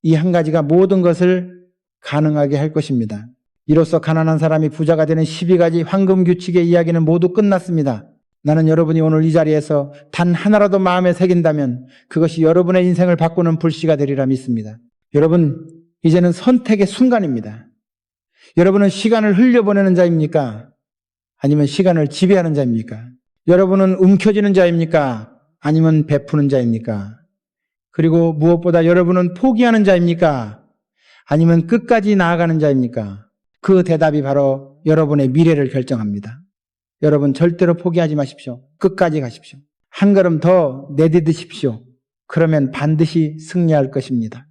이 한 가지가 모든 것을 가능하게 할 것입니다. 이로써 가난한 사람이 부자가 되는 12가지 황금 규칙의 이야기는 모두 끝났습니다. 나는 여러분이 오늘 이 자리에서 단 하나라도 마음에 새긴다면 그것이 여러분의 인생을 바꾸는 불씨가 되리라 믿습니다. 여러분, 이제는 선택의 순간입니다. 여러분은 시간을 흘려보내는 자입니까? 아니면 시간을 지배하는 자입니까? 여러분은 움켜쥐는 자입니까? 아니면 베푸는 자입니까? 그리고 무엇보다 여러분은 포기하는 자입니까? 아니면 끝까지 나아가는 자입니까? 그 대답이 바로 여러분의 미래를 결정합니다. 여러분, 절대로 포기하지 마십시오. 끝까지 가십시오. 한 걸음 더 내딛으십시오. 그러면 반드시 승리할 것입니다.